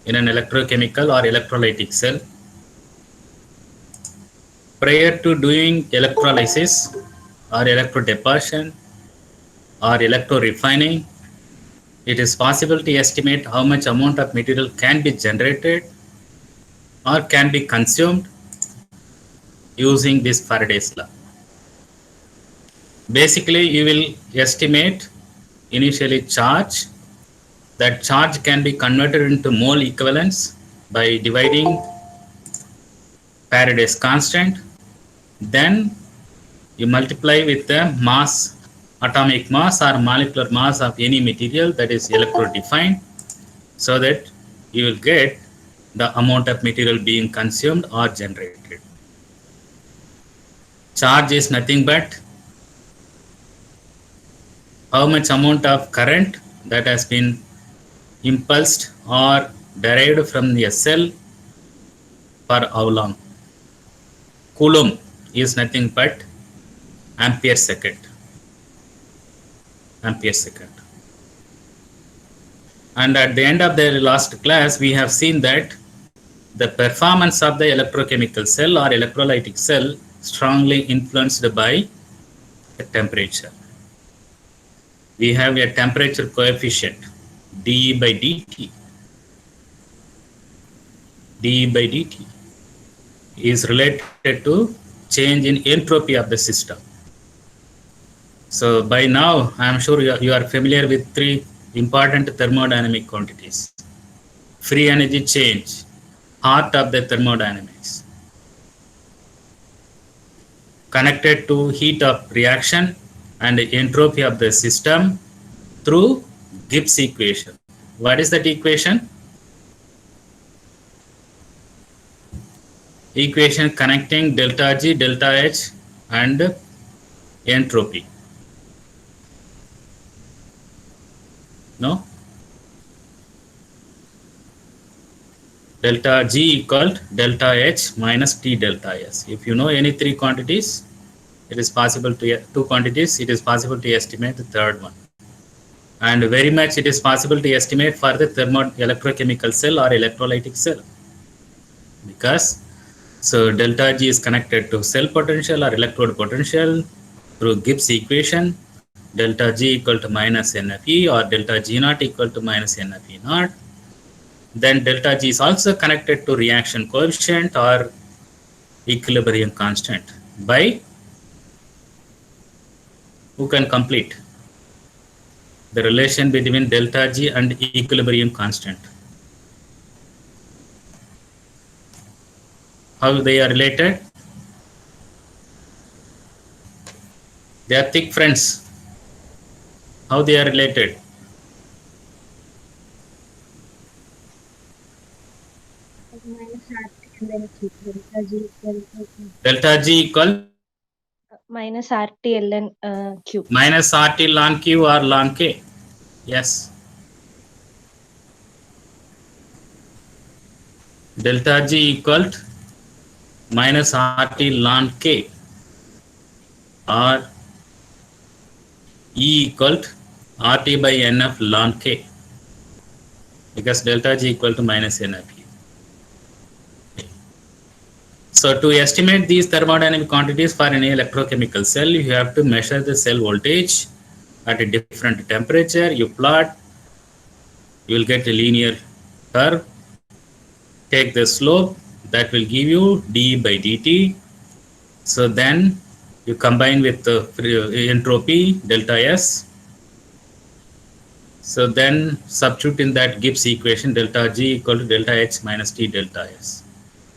in an electrochemical or electrolytic cell. Prior to doing electrolysis or electrodeposition or electrorefining, it is possible to estimate how much amount of material can be generated or can be consumed using this Faraday's law. Basically, you will estimate initially charge. That charge can be converted into mole equivalents by dividing Faraday's constant. Then you multiply with the mass, atomic mass or molecular mass of any material that is electro-defined, so that you will get the amount of material being consumed or generated. Charge is nothing but how much amount of current that has been impulsed or derived from the cell for how long. Coulomb is nothing but ampere second. Ampere second. And at the end of the last class, we have seen that the performance of the electrochemical cell or electrolytic cell strongly influenced by the temperature. We have a temperature coefficient, dE by dt. dE by dt is related to change in entropy of the system. So by now, I am sure you are familiar with three important thermodynamic quantities. Free energy change, heart of the thermodynamics, connected to heat of reaction and entropy of the system through Gibbs equation. What is that equation? Equation connecting delta G, delta H and entropy. No? Delta G equal delta H minus T delta S. If you know any three quantities, it is possible to, two quantities, it is possible to estimate the third one. And very much it is possible to estimate for the electrochemical cell or electrolytic cell. Because so delta G is connected to cell potential or electrode potential through Gibbs equation, delta G equal to minus NFE or delta G naught equal to minus NFE naught. Then delta G is also connected to reaction coefficient or equilibrium constant by, who can complete the relation between delta G and equilibrium constant? How they are related? They are thick friends. How they are related? Delta G equal minus RT ln Q. Minus RT ln Q or ln K. Yes. Delta G equal minus RT ln K or E equal RT by NF ln K, because delta G equal to minus NFE. So to estimate these thermodynamic quantities for any electrochemical cell, you have to measure the cell voltage at a different temperature. You plot, you will get a linear curve. Take the slope, that will give you dE by dt. So then you combine with the entropy delta S. So then substitute in that Gibbs equation delta G equal to delta H minus T delta S,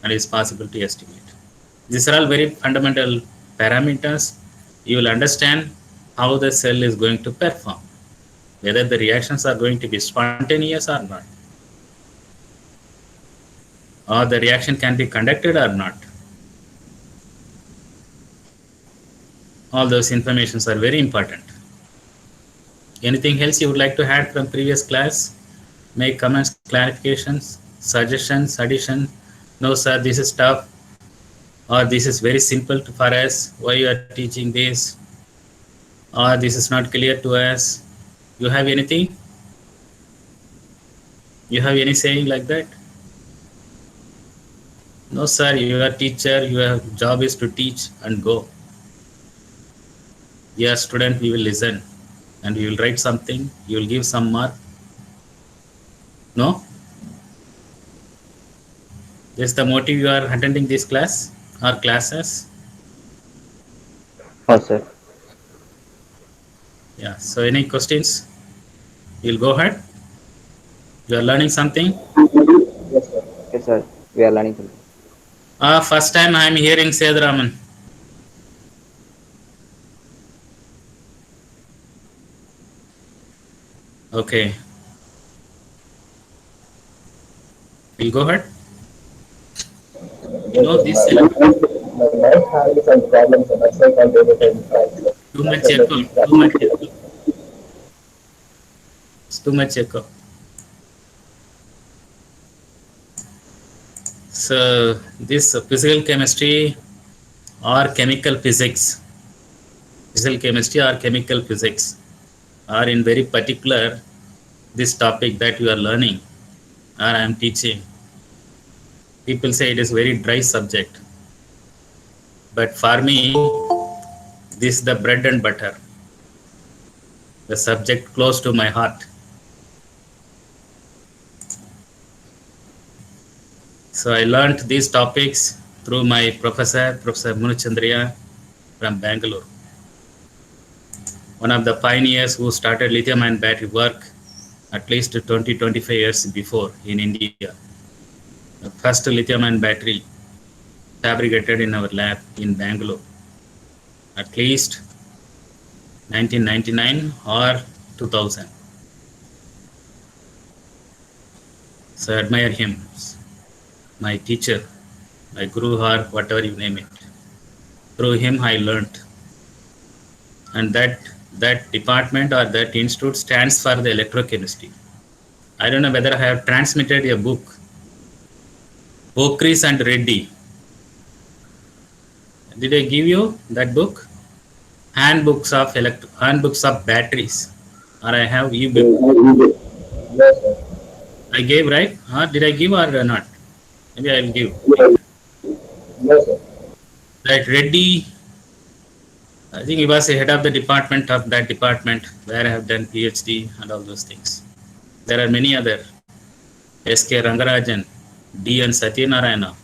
and it's possible to estimate. These are all very fundamental parameters. You will understand how the cell is going to perform, whether the reactions are going to be spontaneous or not, or the reaction can be conducted or not. All those informations are very important. Anything else you would like to add from previous class? Make comments, clarifications, suggestions, addition. No sir, this is tough, or this is very simple for us. Why you are teaching this? Or this is not clear to us. You have anything? You have any saying like that? No, sir, you are teacher, your job is to teach and go. We are student, we will listen and we will write something, you will give some mark. No? This is the motive you are attending this class or classes. Oh, sir. Yeah, so any questions? You'll go ahead. You are learning something. Yes, sir. We are learning something. First time I am hearing Sedraman. Okay, we'll go ahead. You know this My mic having some problems, so that's why I can't able to too much capture the echo, feedback. too much echo. It's too much echo. So this physical chemistry or chemical physics, are in very particular this topic that you are learning or I am teaching. People say it is very dry subject, but for me, this is the bread and butter, the subject close to my heart. So I learned these topics through my professor, Professor Munuchandriya from Bangalore, one of the pioneers who started lithium ion battery work at least 20-25 years before in India. The first lithium ion battery fabricated in our lab in Bangalore, at least 1999 or 2000. So I admire him, my teacher, my guru, or whatever you name it. Through him, I learned, and that department or that institute stands for the electrochemistry. I don't know whether I have transmitted a book, Pokris and Reddy. Did I give you that book? Handbooks of batteries, or I have ebook. Yes, sir. I gave, right? Did I give or not? Maybe I will give. Yes, sir. Right, Reddy. I think he was the head of the department of that department where I have done PhD and all those things. There are many other. S.K. Rangarajan, D. N. Satyanarayana,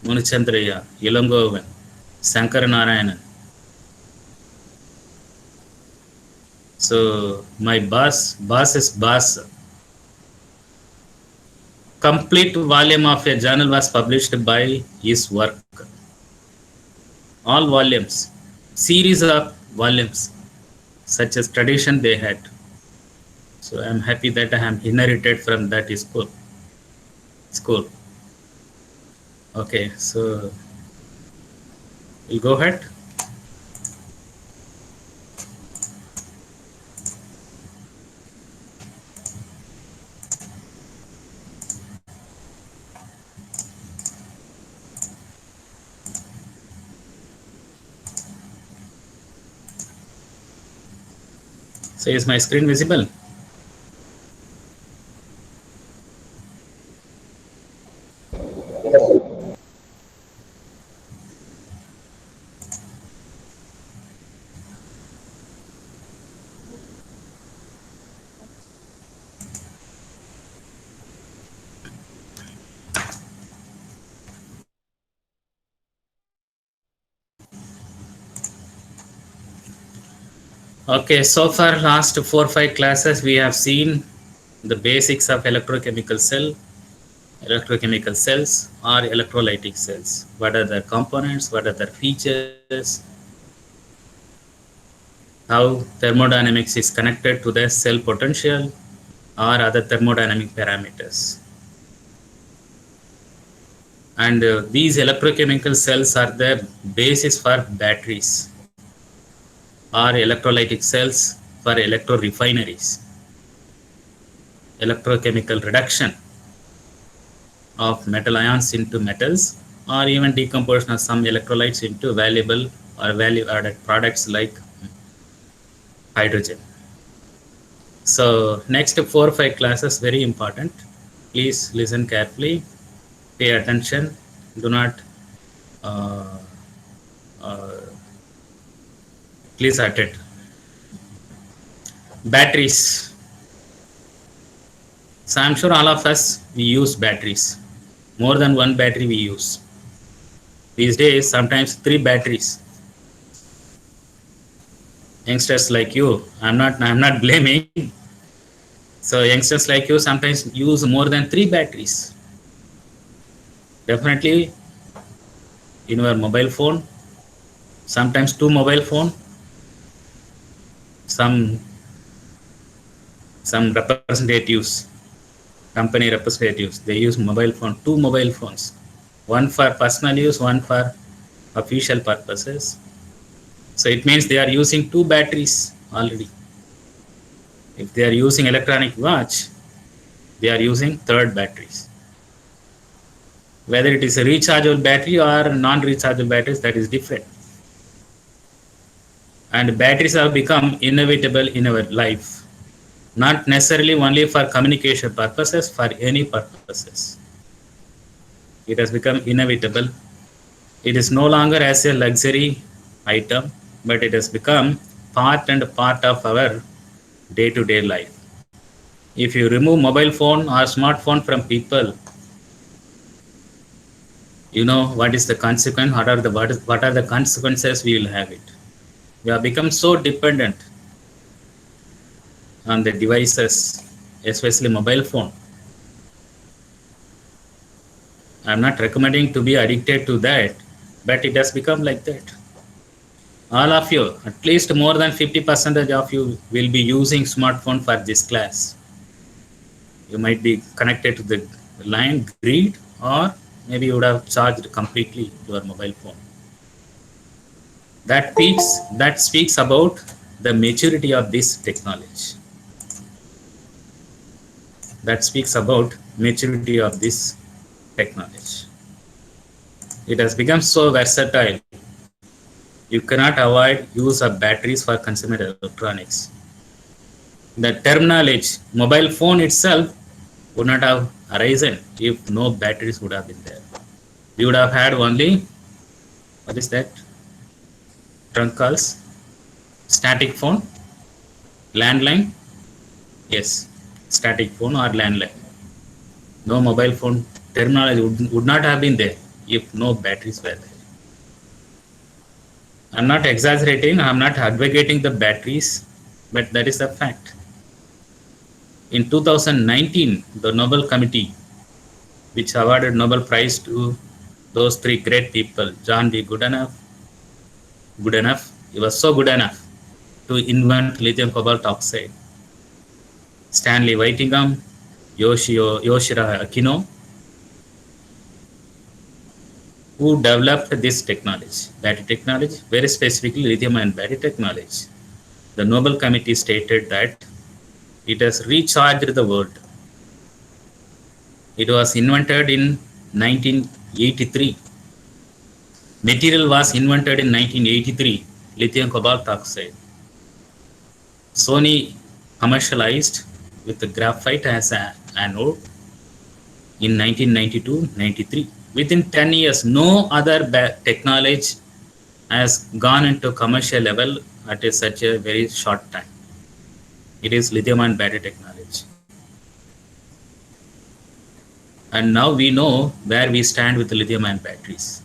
Munuchandriya, Ilangovan, Shankar Narayanan. So my boss's boss, complete volume of a journal was published by his work. All volumes, series of volumes, such as tradition they had. So I am happy that I am inherited from that school. Okay, so we'll go ahead. So is my screen visible? Yes, sir. Okay, so far last 4-5 classes we have seen the basics of electrochemical cells or electrolytic cells. What are their components? What are their features? How thermodynamics is connected to the cell potential or other thermodynamic parameters. And these electrochemical cells are the basis for batteries or electrolytic cells for electro refineries, electrochemical reduction of metal ions into metals, or even decomposition of some electrolytes into valuable or value added products like hydrogen. So next 4 or 5 classes very important. Please listen carefully. pay attention. Do not uh, uh, please attend. Batteries. So I'm sure all of us we use batteries. More than one battery we use. These days, sometimes 3 batteries. Youngsters like you, I'm not blaming. So youngsters like you sometimes use more than 3 batteries. Definitely in your mobile phone, sometimes 2 mobile phone, some representatives, company representatives, they use mobile phone, 2 mobile phones, one for personal use, one for official purposes. So it means they are using 2 batteries already. If they are using electronic watch, they are using third batteries. Whether it is a rechargeable battery or non-rechargeable batteries, that is different. And batteries have become inevitable in our life, not necessarily only for communication purposes, for any purposes. It has become inevitable. It is no longer as a luxury item, but it has become part and part of our day-to-day life. If you remove mobile phone or smartphone from people, you know what is the consequence, what are the consequences we will have it. We have become so dependent on the devices, especially mobile phone. I'm not recommending to be addicted to that, but it has become like that. All of you, at least more than 50% of you will be using smartphone for this class. You might be connected to the line grid, or maybe you would have charged completely your mobile phone. That speaks about the maturity of this technology. That speaks about maturity of this technology. It has become so versatile. You cannot avoid use of batteries for consumer electronics. The terminology mobile phone itself would not have arisen if no batteries would have been there. We would have had only, what is that? Trunk calls, static phone, landline. Yes, static phone or landline. No mobile phone terminology would not have been there if no batteries were there. I'm not exaggerating, I'm not advocating the batteries, but that is the fact. In 2019, the Nobel Committee, which awarded Nobel Prize to those 3 great people, John D. Goodenough, he was so good enough to invent lithium cobalt oxide. Stanley Whittingham, Yoshihiro Akino, who developed this technology, battery technology, very specifically lithium-ion battery technology. The Nobel Committee stated that it has recharged the world. It was invented in 1983. Material was invented in 1983, lithium cobalt oxide. Sony commercialized with the graphite as an anode in 1992-93. Within 10 years, no other technology has gone into commercial level at such a very short time. It is lithium-ion battery technology. And now we know where we stand with the lithium-ion batteries.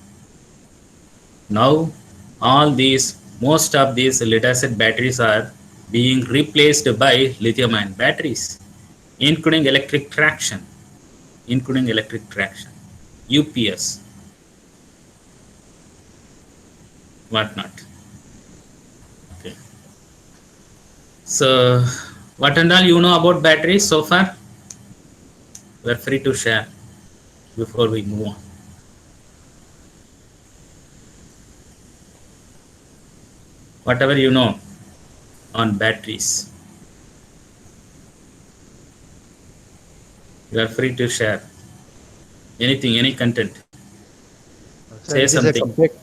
Now, most of these lead-acid batteries are being replaced by lithium-ion batteries, including electric traction, UPS, whatnot. Okay. So, what and all you know about batteries so far? We are free to share before we move on. Whatever you know on batteries, you are free to share anything, any content. So Say it is a something. complex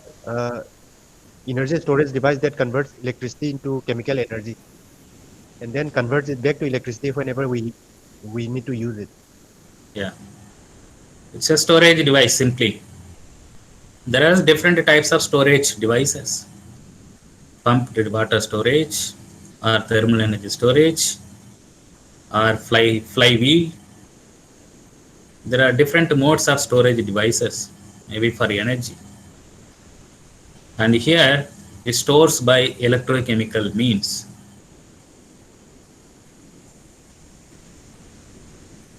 energy storage device that converts electricity into chemical energy and then converts it back to electricity whenever we need to use it. Yeah. It's a storage device simply. There are different types of storage devices. Pumped water storage or thermal energy storage or flywheel. There are different modes of storage devices, maybe for energy. And here it stores by electrochemical means.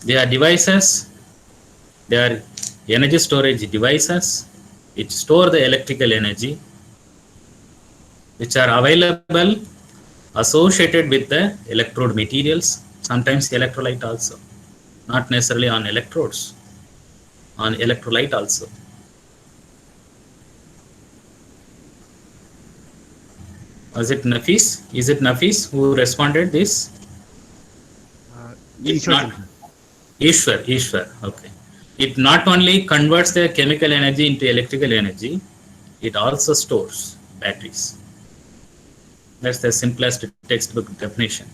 They are devices, they are energy storage devices which store the electrical energy, which are available associated with the electrode materials, sometimes electrolyte also, not necessarily on electrodes, on electrolyte also. Was it Nafis? Is it Nafis who responded this? If not, Ishwar, okay. It not only converts the chemical energy into electrical energy, it also stores batteries. That's the simplest textbook definition.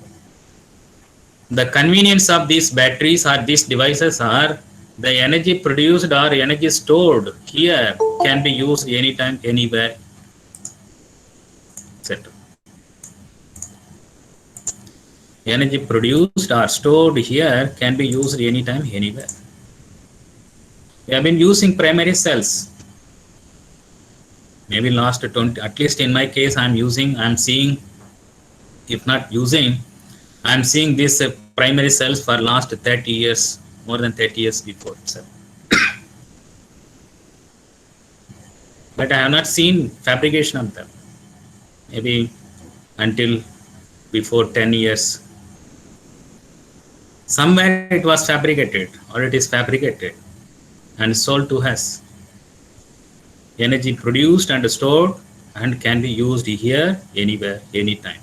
The convenience of these batteries or these devices are the energy produced or energy stored here can be used anytime, anywhere, etc. Energy produced or stored here can be used anytime, anywhere. We have been using primary cells. Maybe last 20, at least in my case, I'm seeing, if not using, I'm seeing these primary cells for last 30 years, more than 30 years before itself. But I have not seen fabrication of them. Maybe until before 10 years. Somewhere it was fabricated or it is fabricated and sold to us. Energy produced and stored and can be used here, anywhere, anytime.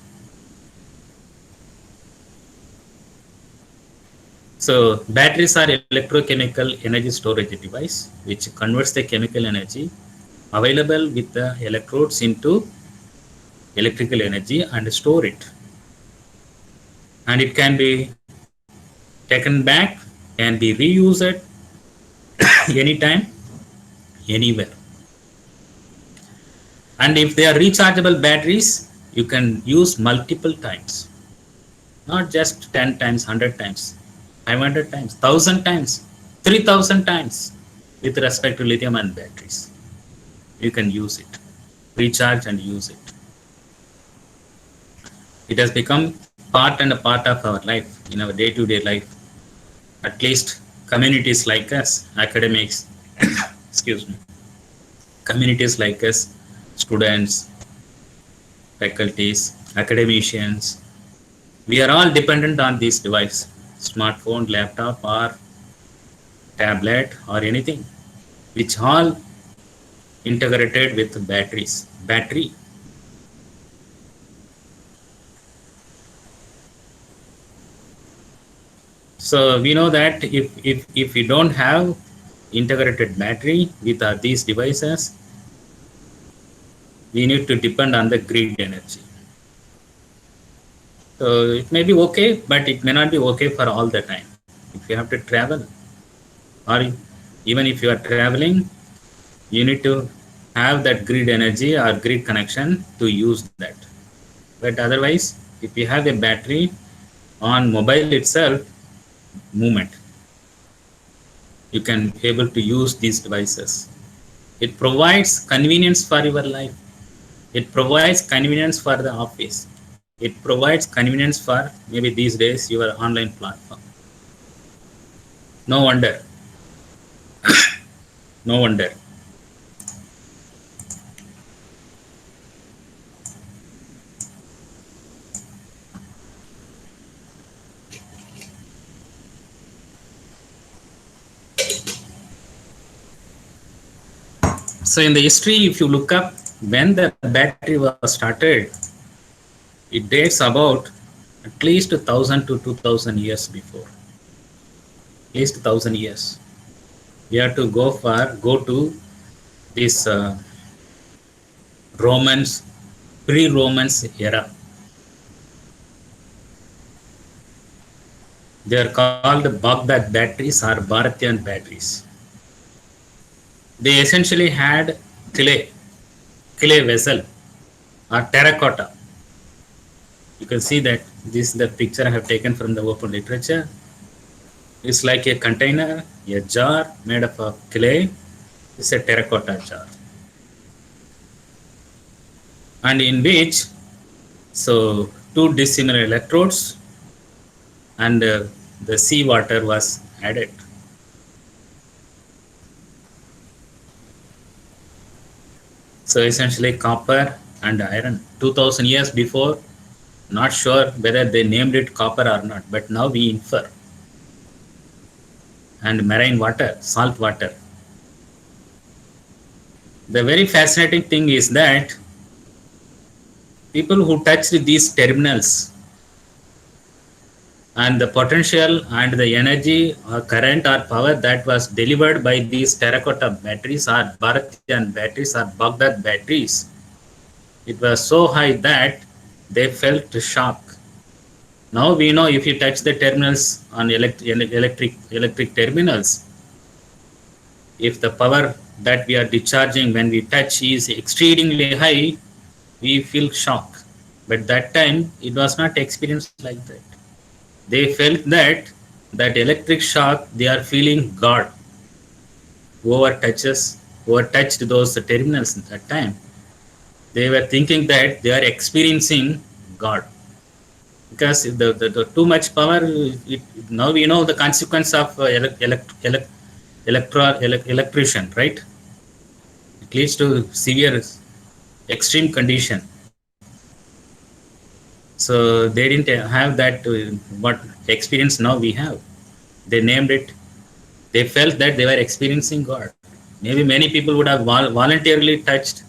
So batteries are electrochemical energy storage device which converts the chemical energy available with the electrodes into electrical energy and store it. And it can be taken back, can be reused anytime, anywhere. And if they are rechargeable batteries, you can use multiple times, not just 10 times, 100 times, 500 times, 1000 times, 3000 times with respect to lithium ion batteries. You can use it, recharge and use it. It has become part and a part of our life, in our day-to-day life. At least communities like us, academics, excuse me, communities like us, students, faculties, academicians, we are all dependent on this device, smartphone, laptop or tablet or anything, which all integrated with battery. So we know that if we don't have integrated battery with these devices, we need to depend on the grid energy. So it may be okay, but it may not be okay for all the time. If you have to travel, or even if you are traveling, you need to have that grid energy or grid connection to use that. But otherwise, if you have a battery on mobile itself, movement, you can be able to use these devices. It provides convenience for your life. It provides convenience for the office. It provides convenience for maybe these days your online platform. No wonder. No wonder. So in the history, if you look up when the battery was started, it dates about at least 1000 to 2000 years before. At least 1000 years. We have to go to this Romans, pre-Romans era. They are called Baghdad batteries or Bharathian batteries. They essentially had clay vessel or terracotta. You can see that this is the picture I have taken from the open literature. It's like a container, a jar made up of clay. It's a terracotta jar. And in which, so two dissimilar electrodes and the seawater was added. So essentially copper and iron. 2000 years before, not sure whether they named it copper or not, but now we infer. And marine water, salt water. The very fascinating thing is that people who touched these terminals and the potential and the energy or current or power that was delivered by these terracotta batteries or Bharathian batteries or Baghdad batteries, it was so high that they felt shock. Now we know if you touch the terminals on electric terminals, if the power that we are discharging when we touch is exceedingly high, we feel shock. But that time it was not experienced like that. They felt that electric shock, they are feeling God. Whoever touched those terminals at that time, they were thinking that they are experiencing God. Because the too much power, now we know the consequence of electrocution, right? It leads to severe extreme condition. So they didn't have that what experience now we have. They named it. They felt that they were experiencing God. Maybe many people would have voluntarily touched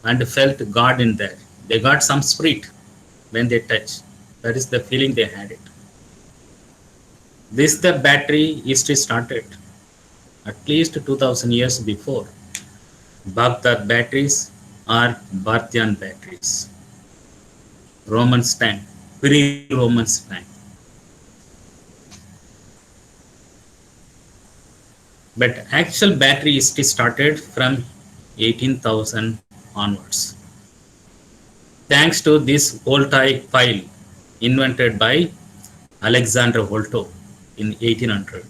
and felt God in there. They got some spirit when they touch. That is the feeling they had it. This the battery history started at least 2000 years before. Baghdad batteries are Bharathian batteries. Romans time, pre-Romans time. But actual battery history started from 18,000 onwards. Thanks to this voltaic pile invented by Alexander Volta in 1800.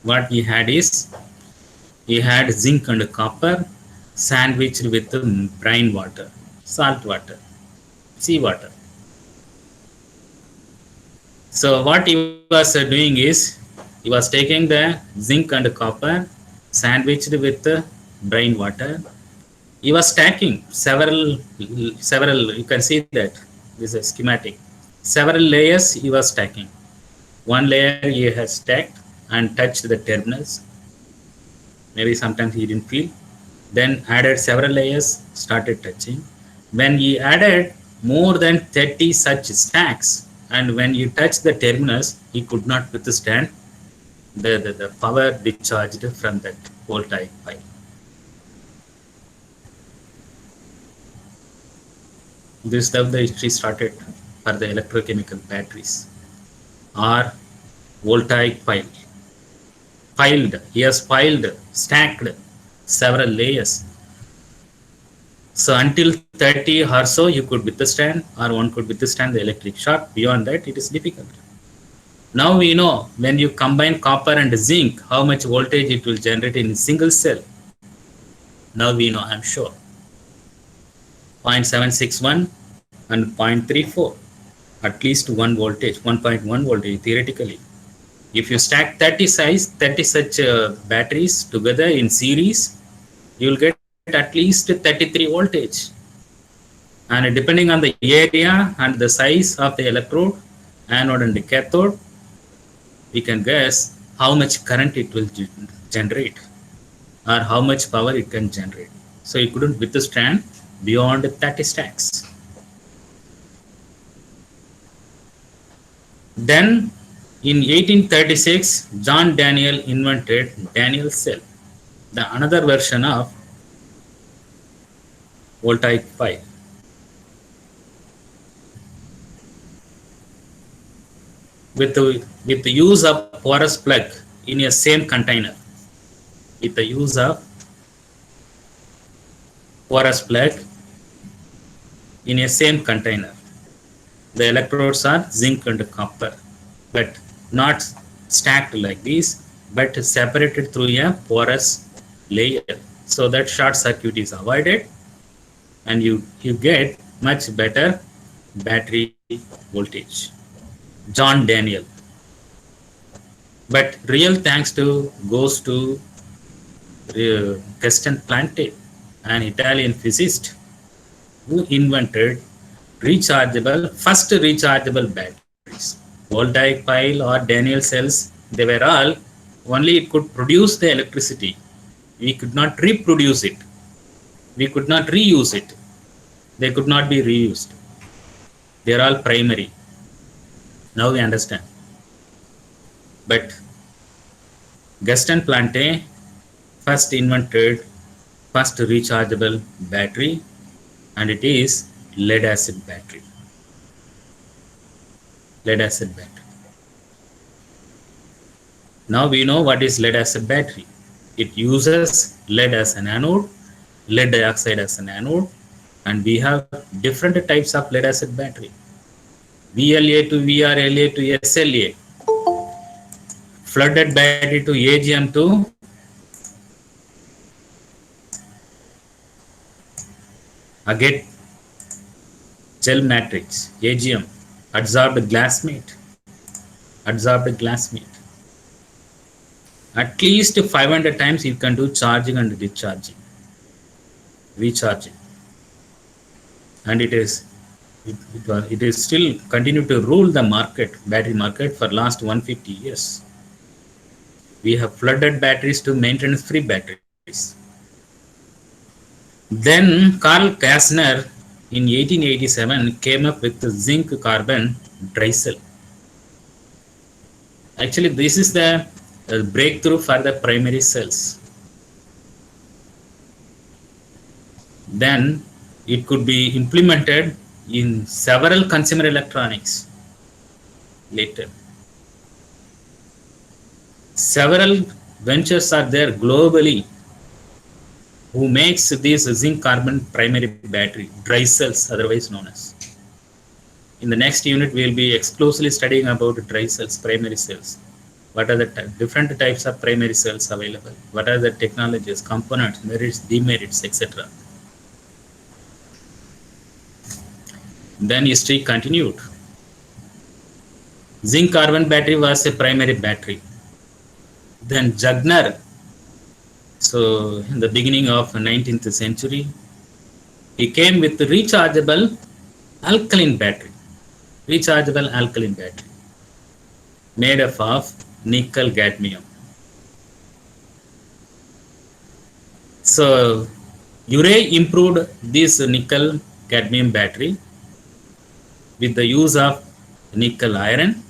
What he had is, he had zinc and copper sandwiched with brine water, salt water, seawater. So what he was doing is, he was taking the zinc and copper sandwiched with brine water. He was stacking several, you can see that this is a schematic. Several layers he was stacking. One layer he has stacked and touched the terminals. Maybe sometimes he didn't feel. Then added several layers, started touching. When he added more than 30 such stacks, and when you touch the terminals, he could not withstand the power discharged from that voltaic pile. This is how the history started for the electrochemical batteries or voltaic pile. Piled, he has piled, stacked several layers. So until 30 or so, you could withstand, or one could withstand the electric shock. Beyond that, it is difficult. Now we know when you combine copper and zinc, how much voltage it will generate in a single cell. Now we know, I'm sure. 0.761 and 0.34, at least 1 voltage, 1.1 voltage theoretically. If you stack 30 such batteries together in series, you will get at least 33 voltage. And depending on the area and the size of the electrode, anode and the cathode, we can guess how much current it will generate or how much power it can generate. So it couldn't withstand beyond 30 stacks. Then in 1836, John Daniell invented Daniell cell, the another version of voltaic pile. With the use of porous plug in a same container. With the use of porous plug in a same container. The electrodes are zinc and copper, but not stacked like this, but separated through a porous layer, so that short circuit is avoided and you get much better battery voltage. John Daniel. But real thanks to goes to Gaston Plante, an Italian physicist who invented first rechargeable batteries. Voltaic pile or Daniel cells, they were all only it could produce the electricity. We could not reproduce it. We could not reuse it. They could not be reused. They are all primary. Now we understand. But Gaston Plante first invented first rechargeable battery, and it is lead acid battery. Lead acid battery. Now we know what is lead acid battery. It uses lead as an anode, lead dioxide as an anode, and we have different types of lead acid battery. VLA to VRLA to SLA, flooded battery to AGM to agate gel matrix, AGM, adsorbed glassmate. At least 500 times you can do charging and discharging, recharging, and it is still continue to rule the market, battery market, for last 150 years. We have flooded batteries to maintenance free batteries. Then Carl Kastner in 1887 came up with the zinc carbon dry cell. Actually, this is the breakthrough for the primary cells. Then it could be implemented in several consumer electronics later. Several ventures are there globally who makes these zinc carbon primary battery dry cells, otherwise known as. In the next unit, we will be exclusively studying about dry cells, primary cells. What are the different types of primary cells available? What are the technologies, components, merits, demerits, etc. Then history continued. Zinc carbon battery was a primary battery. Then Jagner, so in the beginning of 19th century, he came with the rechargeable alkaline battery made up of nickel cadmium. So Urey improved this nickel cadmium battery with the use of nickel iron.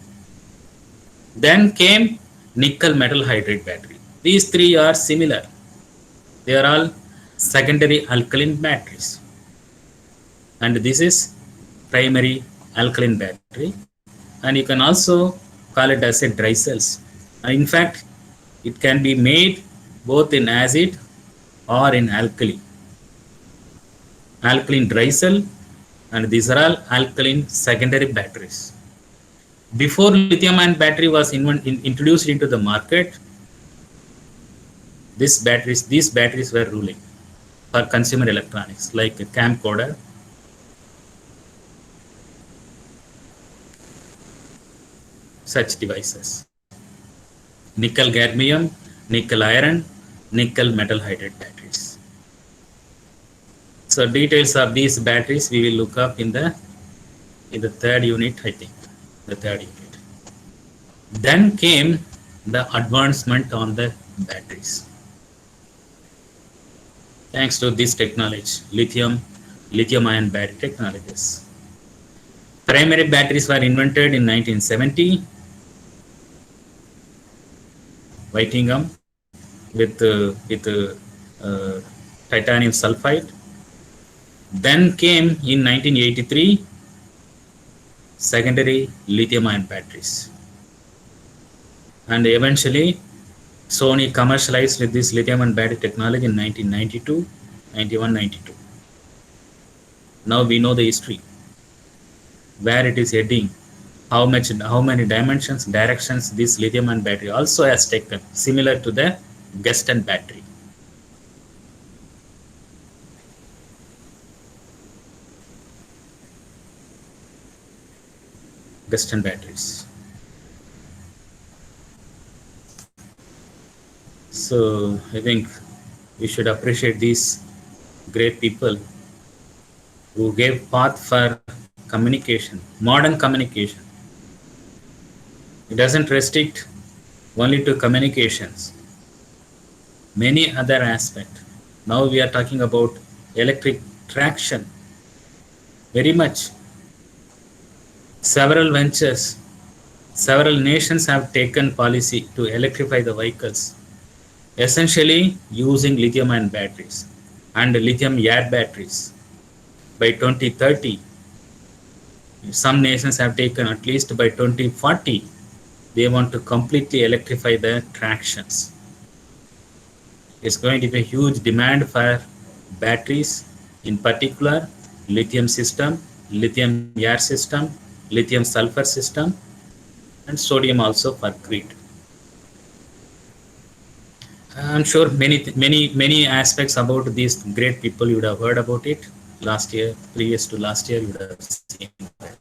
Then came nickel metal hydride battery. These three are similar. They are all secondary alkaline batteries. And this is primary alkaline battery. And you can also call it as a dry cells. In fact, it can be made both in acid or in alkali. Alkaline dry cell, and these are all alkaline secondary batteries. Before lithium-ion battery was introduced into the market, these batteries were ruling for consumer electronics like a camcorder, such devices. Nickel cadmium, nickel iron, nickel metal hydride batteries. So details of these batteries we will look up in the third unit, I think. The third unit. Then came the advancement on the batteries. Thanks to this technology, lithium-ion battery technologies. Primary batteries were invented in 1970. Whitingham with titanium sulfide. Then came in 1983 secondary lithium-ion batteries, and eventually Sony commercialized this lithium-ion battery technology in 1992, 91, 92. Now we know the history, where it is heading, how many dimensions, directions this lithium-ion battery also has taken, similar to the Geston battery. Geston batteries. So I think we should appreciate these great people who gave path for communication, modern communication. It doesn't restrict only to communications, many other aspects. Now we are talking about electric traction. Very much. Several ventures, several nations have taken policy to electrify the vehicles, essentially using lithium-ion batteries and lithium-air batteries. By 2030, some nations have taken at least by 2040, they want to completely electrify the tractions. It's going to be a huge demand for batteries, in particular lithium system, lithium air system, lithium sulfur system, and sodium also for grid. I'm sure many aspects about these great people you would have heard about it last year, previous to last year, you would have seen that.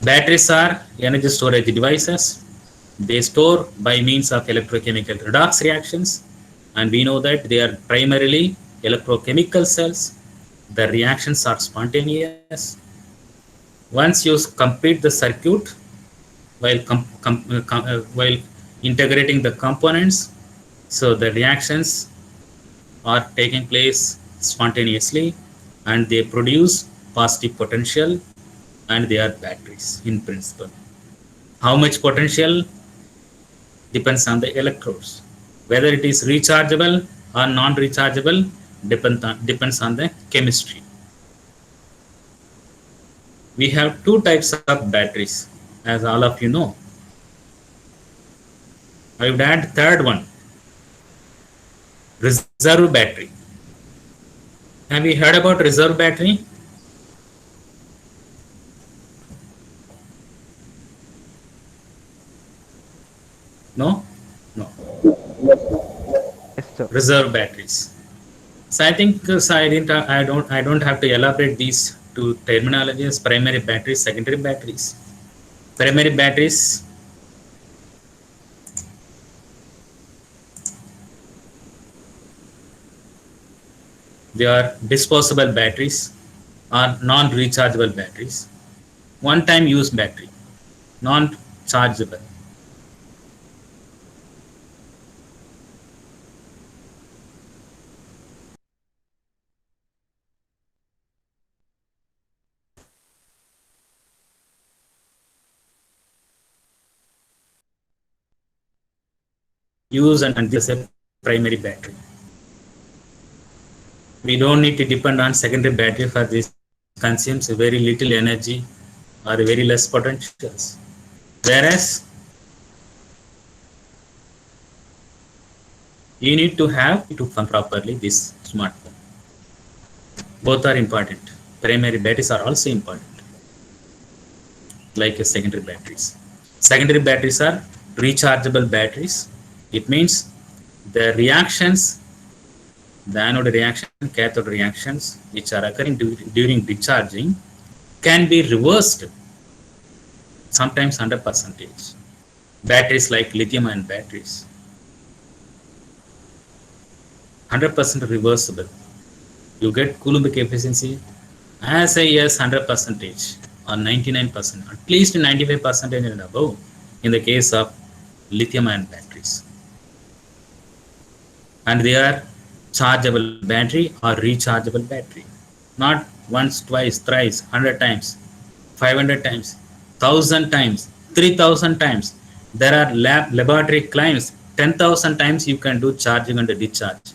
Batteries are energy storage devices. They store by means of electrochemical redox reactions, and we know that they are primarily electrochemical cells. The reactions are spontaneous. Once you complete the circuit, while integrating the components, so the reactions are taking place spontaneously, and they produce positive potential, and they are batteries in principle. How much potential depends on the electrodes. Whether it is rechargeable or non-rechargeable depends on the chemistry. We have two types of batteries, as all of you know. I would add third one, reserve battery. Have you heard about reserve battery? No? No. Yes, sir. Reserve batteries. So I think I don't have to elaborate these two terminologies: primary batteries, secondary batteries. Primary batteries, they are disposable batteries or non-rechargeable batteries. One-time use battery, non-chargeable. Use and this is a primary battery. We don't need to depend on secondary battery for this. Consumes very little energy or very less potentials. Whereas you need to have to function properly this smartphone. Both are important. Primary batteries are also important, like secondary batteries. Secondary batteries are rechargeable batteries. It means the reactions, the anode reaction, cathode reactions, which are occurring during discharging, can be reversed, sometimes 100%. Batteries like lithium-ion batteries, 100% reversible. You get Coulombic efficiency as high as 100% or 99%, at least 95% and above in the case of lithium-ion batteries. And they are chargeable battery or rechargeable battery. Not once, twice, thrice, 100 times, 500 times, 1,000 times, 3,000 times. There are laboratory claims 10,000 times you can do charging and discharge.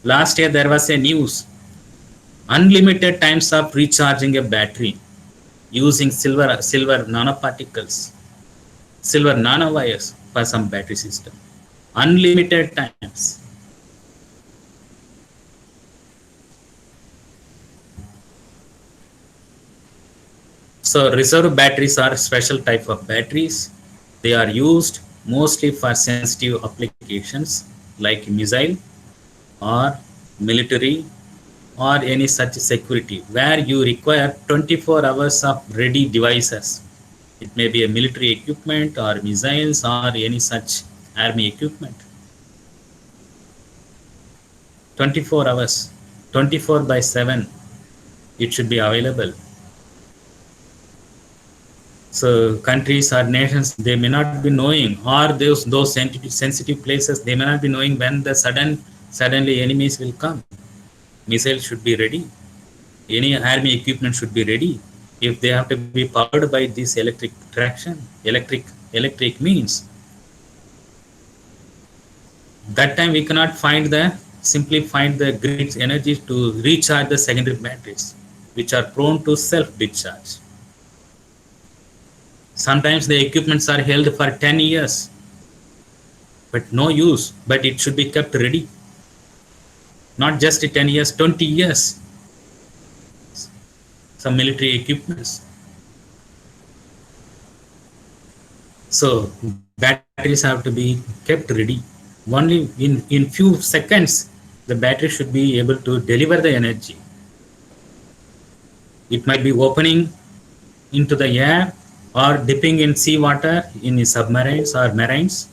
Last year there was a news, unlimited times of recharging a battery using silver nanoparticles, silver nanowires for some battery system. Unlimited times. So reserve batteries are special type of batteries. They are used mostly for sensitive applications like missile or military or any such security where you require 24 hours of ready devices. It may be a military equipment or missiles or any such army equipment. 24 hours, 24 by 7, it should be available. So countries or nations, they may not be knowing, or those sensitive places, they may not be knowing when the suddenly enemies will come. Missiles should be ready. Any army equipment should be ready. If they have to be powered by this electric traction, electric means, that time we cannot simply find the grid's energy to recharge the secondary batteries, which are prone to self-discharge. Sometimes the equipments are held for 10 years, but no use, but it should be kept ready. Not just 10 years, 20 years. Some military equipments. So batteries have to be kept ready. Only in few seconds, the battery should be able to deliver the energy. It might be opening into the air or dipping in seawater in submarines or marines,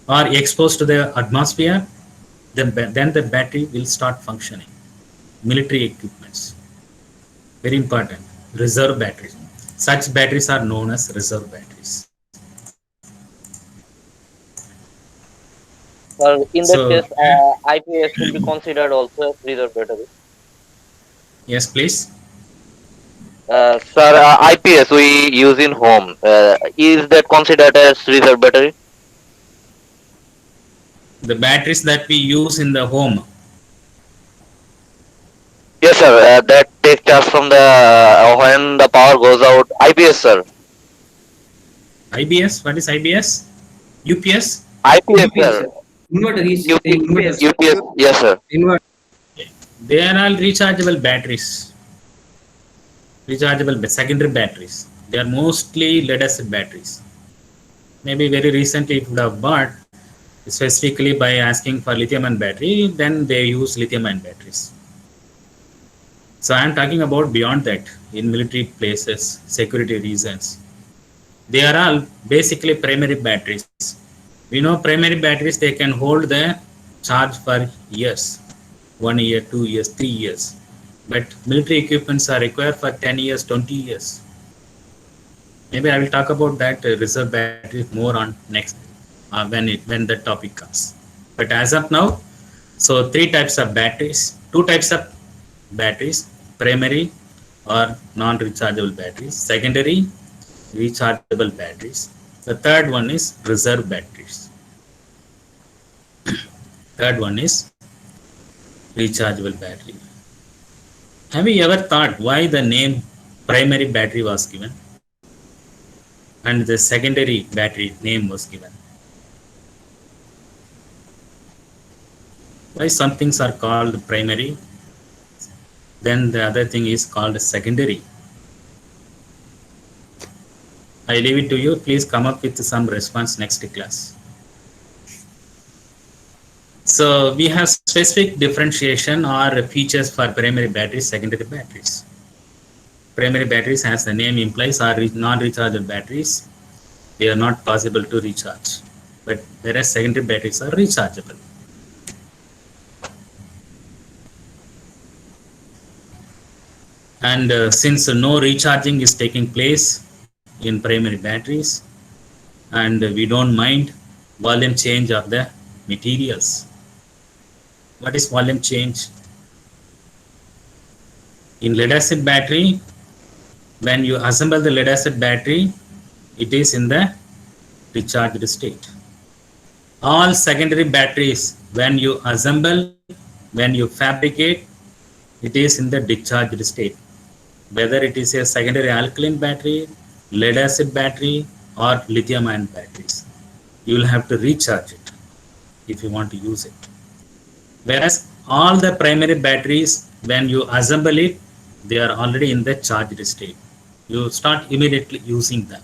or exposed to the atmosphere, then the battery will start functioning. Military equipments, very important. Reserve batteries. Such batteries are known as reserve batteries. In that case, IPS will be considered also as reserve battery. Yes, please. Sir, IPS we use in home. Is that considered as reserve battery? The batteries that we use in the home. Yes, sir. That take charge from the when the power goes out. IPS, sir. IBS. What is IBS? UPS. IPS, sir. Inverter is UPS. Yes, sir. Inverter. They are all rechargeable batteries. Rechargeable secondary batteries. They are mostly lead acid batteries. Maybe very recently it would have bought specifically by asking for lithium-ion battery, then they use lithium-ion batteries. So I am talking about beyond that, in military places, security reasons. They are all basically primary batteries. We know primary batteries, they can hold the charge for years, 1 year, 2 years, 3 years. But military equipments are required for 10 years, 20 years. Maybe I will talk about that reserve battery more on next when the topic comes. But as of now, so 3 types of batteries, 2 types of batteries, primary or non-rechargeable batteries, secondary rechargeable batteries. The third one is reserve batteries. Third one is rechargeable battery. Have you ever thought why the name primary battery was given and the secondary battery name was given? Why some things are called primary, then the other thing is called secondary? I leave it to you. Please come up with some response next class. So we have specific differentiation or features for primary batteries, secondary batteries. Primary batteries, as the name implies, are non-rechargeable batteries. They are not possible to recharge, but whereas secondary batteries are rechargeable. And since no recharging is taking place in primary batteries, and we don't mind volume change of the materials. What is volume change? In lead acid battery, when you assemble the lead acid battery, it is in the recharged state. All secondary batteries, when you assemble, when you fabricate, it is in the discharged state. Whether it is a secondary alkaline battery, lead acid battery, or lithium-ion batteries, you will have to recharge it if you want to use it. Whereas all the primary batteries, when you assemble it, They are already in the charged state. You start immediately using them.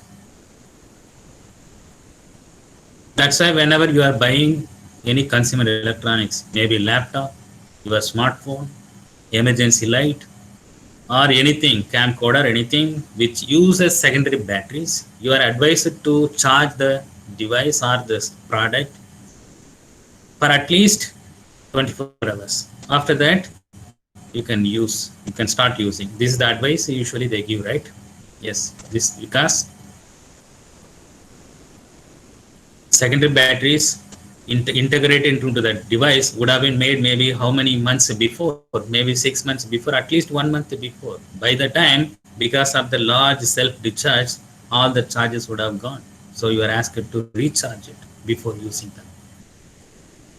That's why whenever you are buying any consumer electronics, maybe laptop, your smartphone, emergency light, or anything, camcorder, anything which uses secondary batteries, you are advised to charge the device or this product for at least 24 hours. After that, you can start using. This is the advice usually they give, right? Yes, this because secondary batteries integrated into the device would have been made maybe how many months before, maybe 6 months before, at least 1 month before. By the time, because of the large self discharge, all the charges would have gone. So you are asked to recharge it before using them.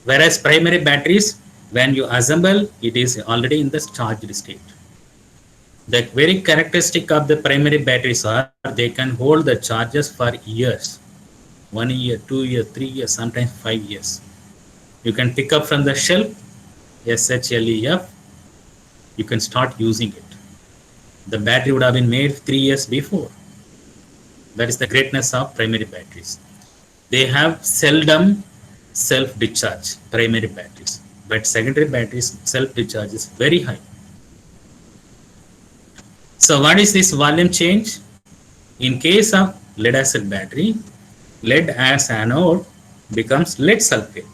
Whereas primary batteries, when you assemble, it is already in the charged state. The very characteristic of the primary batteries are they can hold the charges for years. 1 year, 2 years, 3 years, sometimes 5 years. You can pick up from the shelf, SHLEF, you can start using it. The battery would have been made 3 years before. That is the greatness of primary batteries. They have seldom self-discharge, primary batteries. But secondary batteries, self-discharge is very high. So what is this volume change? In case of lead acid battery, lead as anode becomes lead sulfate.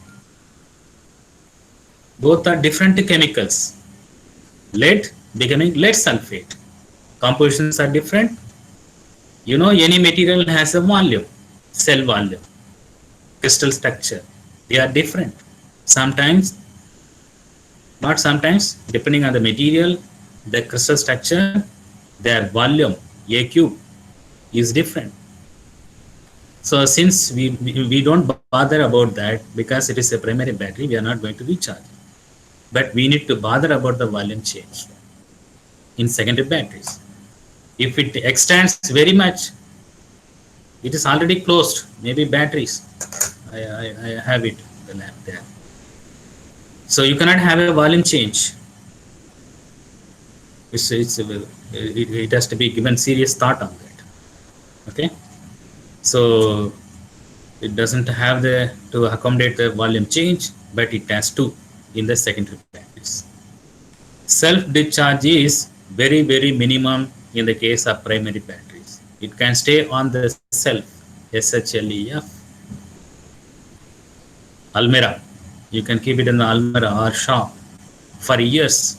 Both are different chemicals. Lead becoming lead sulfate. Compositions are different. You know, any material has a volume, cell volume, crystal structure. They are different. Sometimes, not sometimes, depending on the material, the crystal structure, their volume, A cube, is different. So since we don't bother about that because it is a primary battery, we are not going to recharge. But we need to bother about the volume change in secondary batteries. If it extends very much, it is already closed. Maybe batteries. I have it, the lamp there. So you cannot have a volume change. It has to be given serious thought on that. Okay. So it doesn't have to accommodate the volume change, but it has to in the secondary batteries. Self-discharge is very, very minimum in the case of primary batteries. It can stay on the shelf, SHLEF, Almirah. You can keep it in the Almirah or shop for years.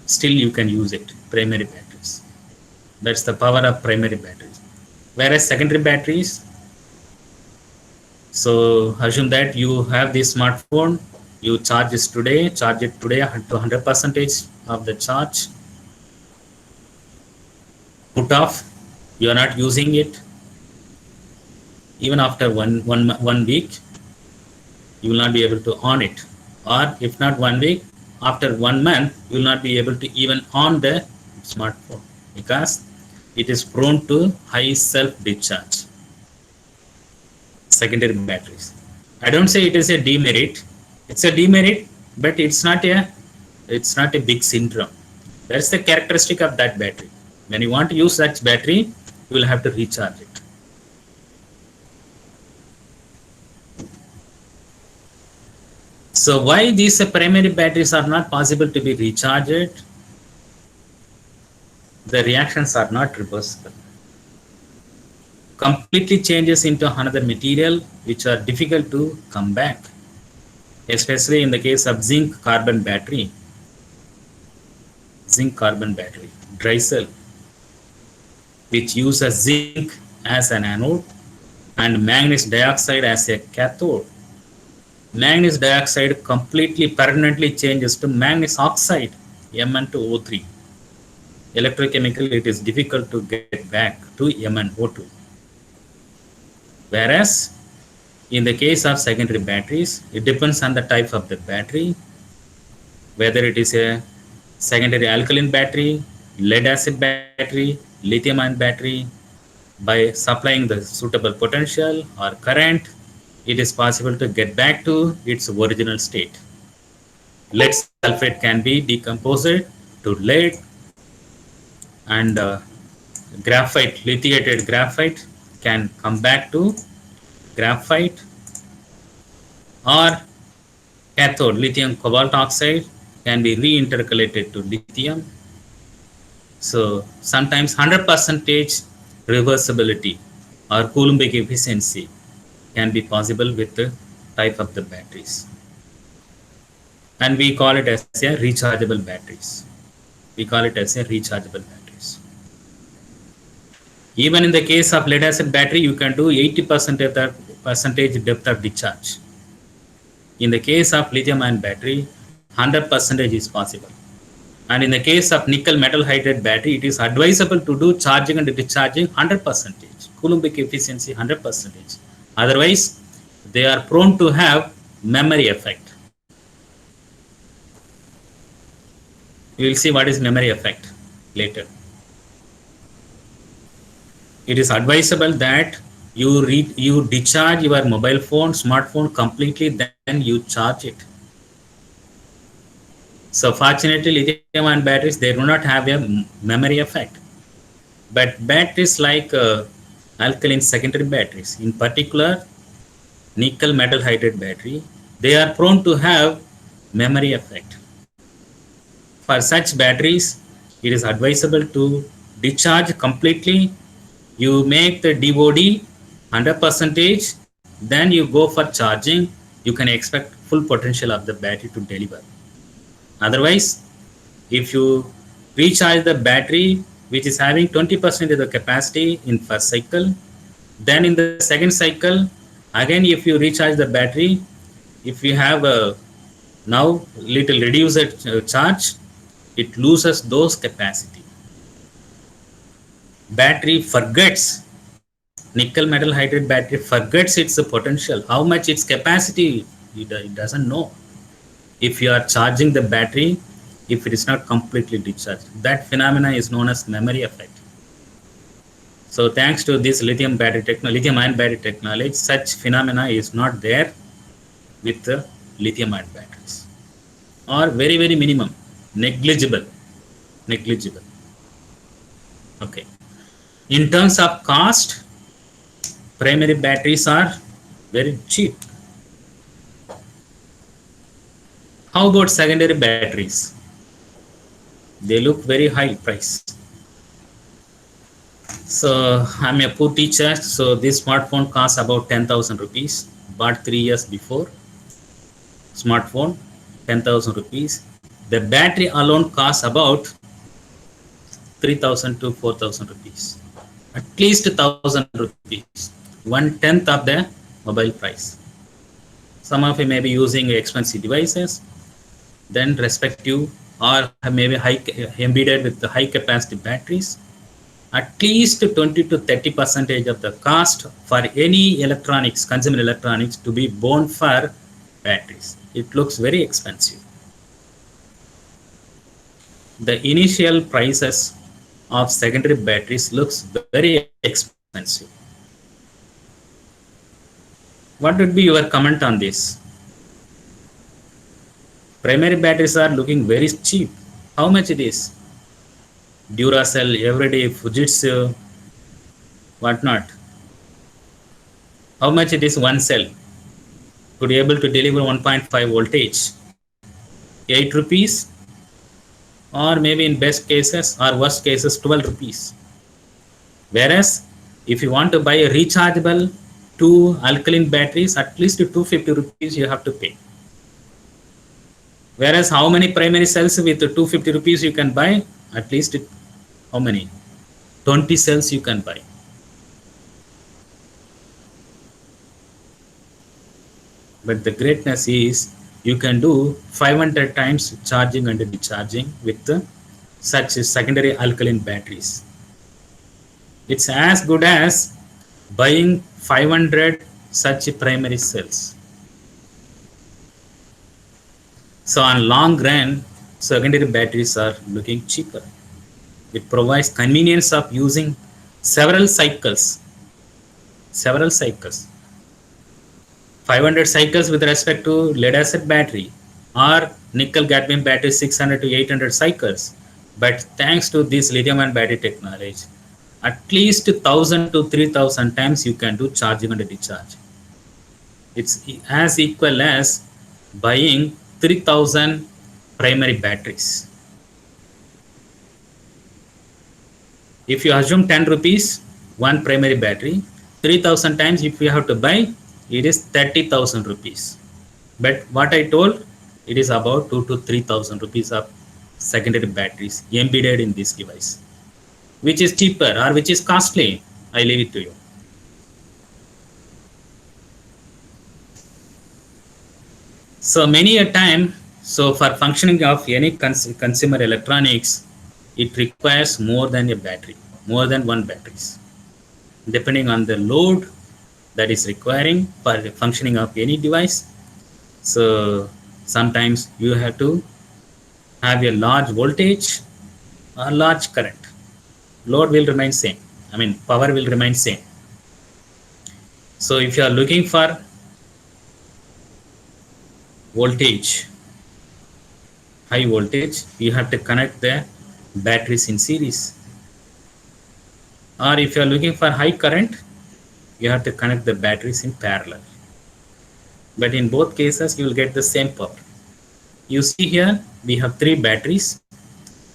Still you can use it, primary batteries. That's the power of primary batteries. Whereas secondary batteries, so assume that you have this smartphone, you charge it today to 100% of the charge, put off, you are not using it. Even after one week, you will not be able to on it. Or if not 1 week, after 1 month, you will not be able to even on the smartphone because it is prone to high self-discharge. Secondary batteries. I don't say it is a demerit. It's a demerit, but it's not a big syndrome. That's the characteristic of that battery. When you want to use that battery, you will have to recharge it. So why these primary batteries are not possible to be recharged? The reactions are not reversible. Completely changes into another material which are difficult to come back, especially in the case of zinc carbon battery, dry cell, which uses zinc as an anode and manganese dioxide as a cathode. Manganese dioxide completely permanently changes to manganese oxide, Mn2O3. Electrochemically, it is difficult to get back to MnO2. Whereas in the case of secondary batteries, it depends on the type of the battery, whether it is a secondary alkaline battery, lead acid battery, lithium ion battery. By supplying the suitable potential or current, it is possible to get back to its original state. Lead sulfate can be decomposed to lead and graphite, lithiated graphite can come back to graphite, or cathode, lithium cobalt oxide can be reintercalated to lithium. So sometimes 100% reversibility or Coulombic efficiency can be possible with the type of the batteries, and we call it as a rechargeable batteries. We call it as a rechargeable batteries. Even in the case of lead acid battery, you can do 80% of the percentage depth of discharge. In the case of lithium ion battery, 100% is possible. And in the case of nickel metal hydride battery, it is advisable to do charging and discharging 100%, Coulombic efficiency 100%. Otherwise, they are prone to have memory effect. You will see what is memory effect later. It is advisable that you discharge your mobile phone, smartphone completely, then you charge it. So fortunately, lithium-ion batteries, they do not have a memory effect. But batteries like alkaline secondary batteries, in particular nickel metal hydride battery, they are prone to have memory effect. For such batteries, it is advisable to discharge completely. You make the DOD 100%, then you go for charging. You can expect full potential of the battery to deliver. Otherwise, if you recharge the battery which is having 20% of the capacity in first cycle, then in the second cycle, again if you recharge the battery, if you have a now little reduced charge, it loses those capacity. Battery forgets, nickel metal hydride battery forgets its potential, how much its capacity, it doesn't know. If you are charging the battery, if it is not completely discharged, that phenomena is known as memory effect. So thanks to this lithium ion battery technology, such phenomena is not there with the lithium ion batteries, or very, very minimum, negligible. Okay. In terms of cost, primary batteries are very cheap. How about secondary batteries? They look very high price. So I'm a poor teacher, so this smartphone costs about 10,000 rupees. Bought 3 years before. Smartphone, 10,000 rupees. The battery alone costs about 3,000 to 4,000 rupees. At least 1,000 rupees. 1/10 of the mobile price. Some of you may be using expensive devices, then respective, or maybe embedded with the high capacity batteries. At least 20 to 30% of the cost for any electronics, consumer electronics, to be borne for batteries. It looks very expensive. The initial prices of secondary batteries looks very expensive. What would be your comment on this? Primary batteries are looking very cheap. How much it is? Duracell, everyday, Fujitsu, whatnot. How much it is one cell? Could be able to deliver 1.5 voltage. 8 rupees, or maybe in best cases or worst cases 12 rupees. Whereas if you want to buy a rechargeable 2 alkaline batteries, at least 250 rupees you have to pay. Whereas how many primary cells with 250 rupees you can buy? At least how many? 20 cells you can buy. But the greatness is you can do 500 times charging and discharging with such secondary alkaline batteries. It's as good as buying 500 such primary cells. So on long run, secondary batteries are looking cheaper. It provides convenience of using several cycles. 500 cycles with respect to lead acid battery, or nickel cadmium battery 600 to 800 cycles. But thanks to this lithium-ion battery technology, at least 1,000 to 3,000 times you can do charging and discharge. It's as equal as buying 3,000 primary batteries. If you assume 10 rupees, one primary battery, 3,000 times if you have to buy, it is 30,000 rupees. But what I told, it is about 2 to 3,000 rupees of secondary batteries embedded in this device. Which is cheaper or which is costly? I leave it to you. So many a time, so for functioning of any consumer electronics, it requires more than a battery, more than one batteries. Depending on the load that is requiring for the functioning of any device. So sometimes you have to have a large voltage or large current. Load will remain same. I mean, power will remain same. So if you are looking for voltage, high voltage, you have to connect the batteries in series. Or if you are looking for high current, you have to connect the batteries in parallel. But in both cases, you will get the same power. You see here, we have 3 batteries.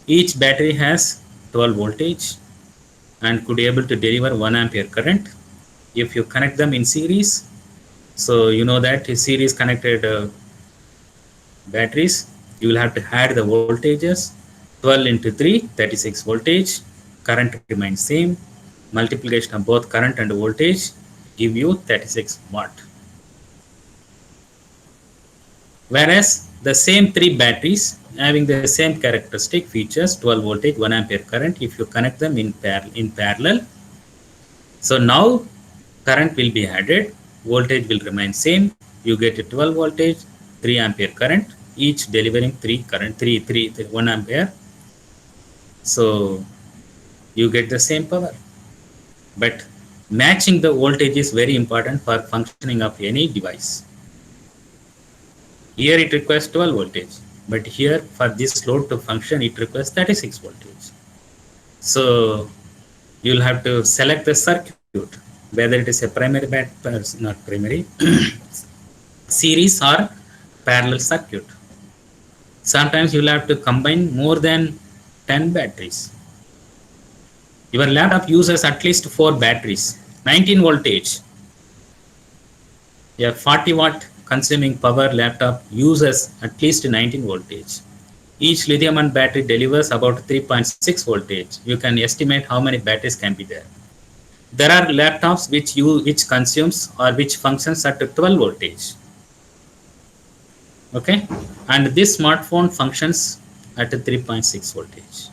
Each battery has 12 voltage and could be able to deliver 1 ampere current. If you connect them in series, so you know that series connected batteries, you will have to add the voltages. 12 into 3, 36 voltage. Current remains same. Multiplication of both current and voltage give you 36 watt. Whereas the same 3 batteries having the same characteristic features, 12 voltage, 1 ampere current, if you connect them in parallel, so now current will be added, voltage will remain same, you get a 12 voltage, 3 ampere current, each delivering 1 ampere. So you get the same power. But matching the voltage is very important for functioning of any device. Here it requires 12 voltage, but here for this load to function, it requires 36 voltage. So you'll have to select the circuit, whether it is a primary not primary, series or parallel circuit. Sometimes you'll have to combine more than 10 batteries. Your laptop uses at least 4 batteries, 19 voltage. A 40 watt consuming power laptop uses at least 19 voltage. Each lithium-ion battery delivers about 3.6 voltage. You can estimate how many batteries can be there. There are laptops which consumes or which functions at 12 voltage. Okay, and this smartphone functions at 3.6 voltage.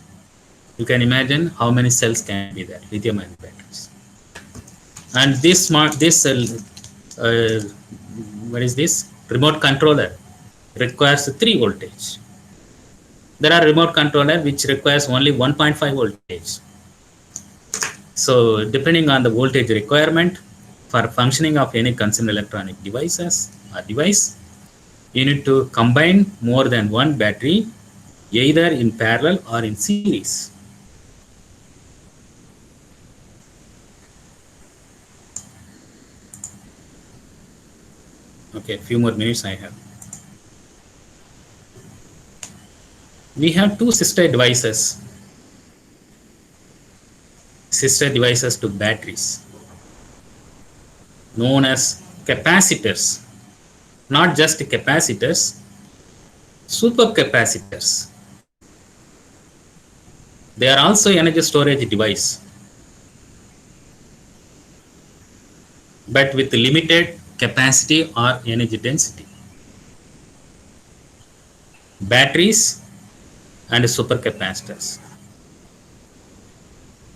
You can imagine how many cells can be there, lithium-ion batteries. And this what is this? Remote controller requires 3 voltage. There are remote controller which requires only 1.5 voltage. So depending on the voltage requirement for functioning of any consumer electronic devices or device, you need to combine more than one battery, either in parallel or in series. Okay, a few more minutes I have. We have 2 sister devices to batteries, known as capacitors. Not just capacitors, supercapacitors. They are also energy storage device, but with limited capacity or energy density. Batteries and supercapacitors.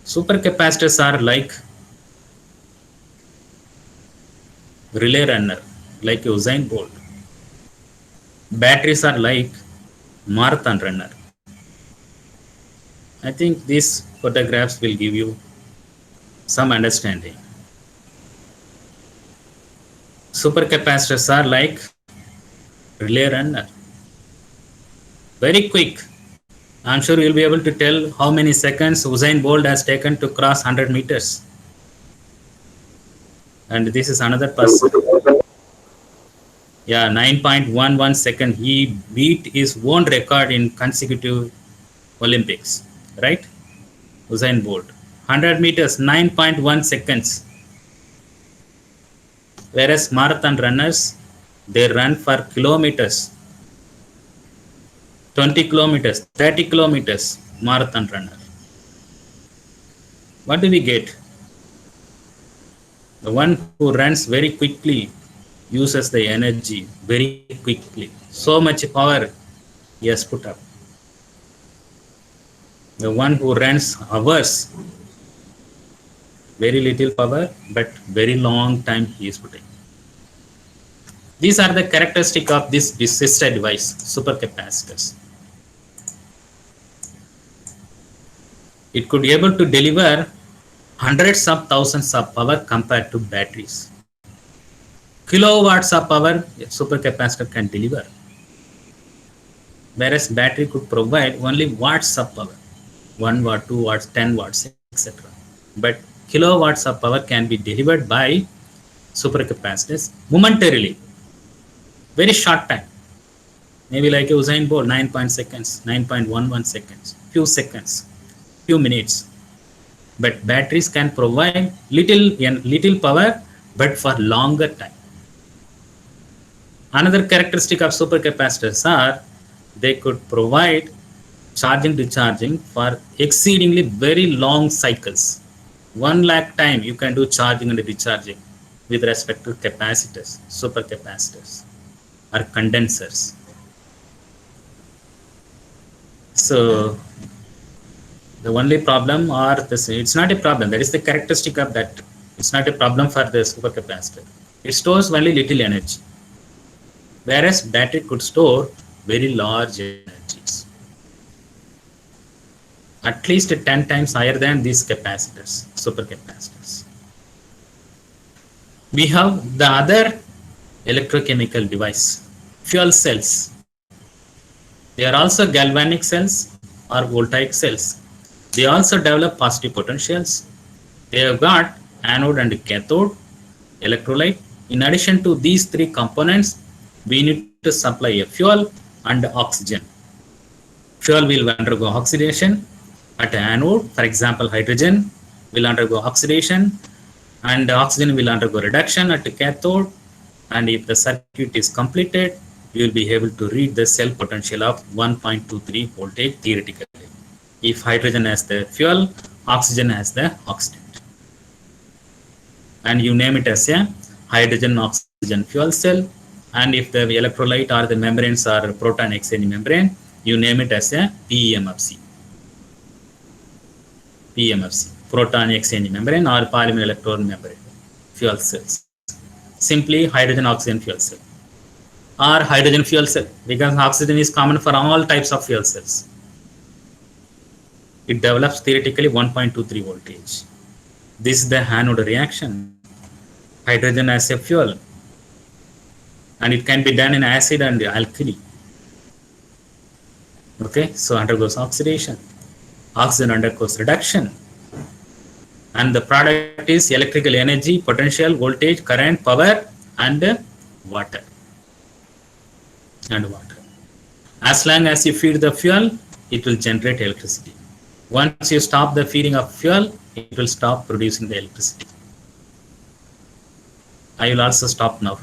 Supercapacitors are like relay runner, like Usain Bolt. Batteries are like marathon runner. I think these photographs will give you some understanding. Supercapacitors are like relay runner, very quick I'm sure you'll be able to tell how many seconds Usain Bolt has taken to cross 100 meters. And this is another person. Yeah, 9.11 second. He beat his own record in consecutive Olympics, right? Usain Bolt. 100 meters, 9.1 seconds. Whereas marathon runners, they run for kilometers. 20 kilometers, 30 kilometers, marathon runner. What do we get? The one who runs very quickly uses the energy very quickly. So much power he has put up. The one who runs hours, very little power, but very long time he is putting. These are the characteristics of this resistor device, supercapacitors. It could be able to deliver hundreds of thousands of power compared to batteries. Kilowatts of power a supercapacitor can deliver, whereas battery could provide only watts of power, 1 watt, 2 watts, 10 watts, etc. But kilowatts of power can be delivered by supercapacitors momentarily, very short time, maybe like Usain Bolt, 9 seconds, 9.11 seconds, few minutes. But batteries can provide little power, but for longer time. Another characteristic of supercapacitors are they could provide charging discharging for exceedingly very long cycles. 1 lakh time you can do charging and discharging with respect to capacitors, supercapacitors or condensers. So the only problem or this, it's not a problem. That is the characteristic of that. It's not a problem for the supercapacitor. It stores only little energy, whereas battery could store very large energies, at least 10 times higher than these capacitors, supercapacitors. We have the other electrochemical device, fuel cells. They are also galvanic cells or voltaic cells. They also develop positive potentials. They have got anode and cathode, electrolyte. In addition to these three components, we need to supply a fuel and oxygen. Fuel will undergo oxidation at anode. For example, hydrogen will undergo oxidation and oxygen will undergo reduction at the cathode. And if the circuit is completed, you will be able to read the cell potential of 1.23 voltage theoretically. If hydrogen has the fuel, oxygen has the oxidant. And you name it as a hydrogen oxygen fuel cell. And if the electrolyte or the membranes are proton exchange membrane, you name it as a PEMFC. PEMFC, proton exchange membrane or polymer electrode membrane fuel cells. Simply hydrogen oxygen fuel cell or hydrogen fuel cell, because oxygen is common for all types of fuel cells. It develops theoretically 1.23 voltage. This is the anode reaction. Hydrogen as a fuel, and it can be done in acid and alkali. Okay, so undergoes oxidation. Oxygen undergoes reduction, and the product is electrical energy, potential, voltage, current, power, and water. As long as you feed the fuel, it will generate electricity. Once you stop the feeding of fuel, it will stop producing the electricity. I will also stop now.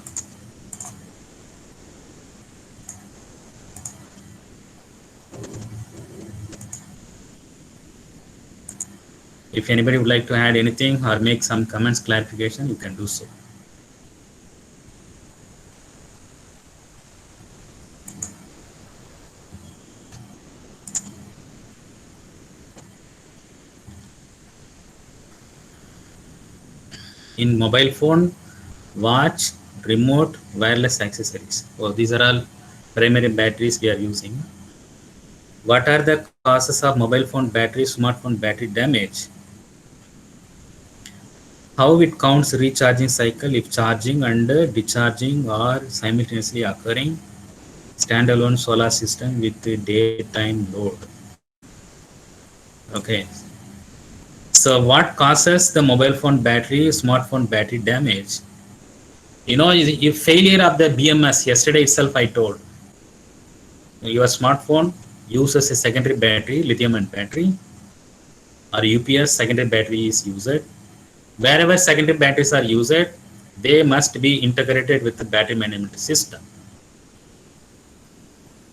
If anybody would like to add anything or make some comments, clarification, you can do so. In mobile phone, watch, remote, wireless accessories. Oh, these are all primary batteries we are using. What are the causes of mobile phone battery, smartphone battery damage? How it counts recharging cycle if charging and discharging are simultaneously occurring? Standalone solar system with daytime load. Okay. So what causes the mobile phone battery, smartphone battery damage? You know, if failure of the BMS, yesterday itself I told, your smartphone uses a secondary battery, lithium ion battery, or UPS secondary battery is used. Wherever secondary batteries are used, they must be integrated with the battery management system.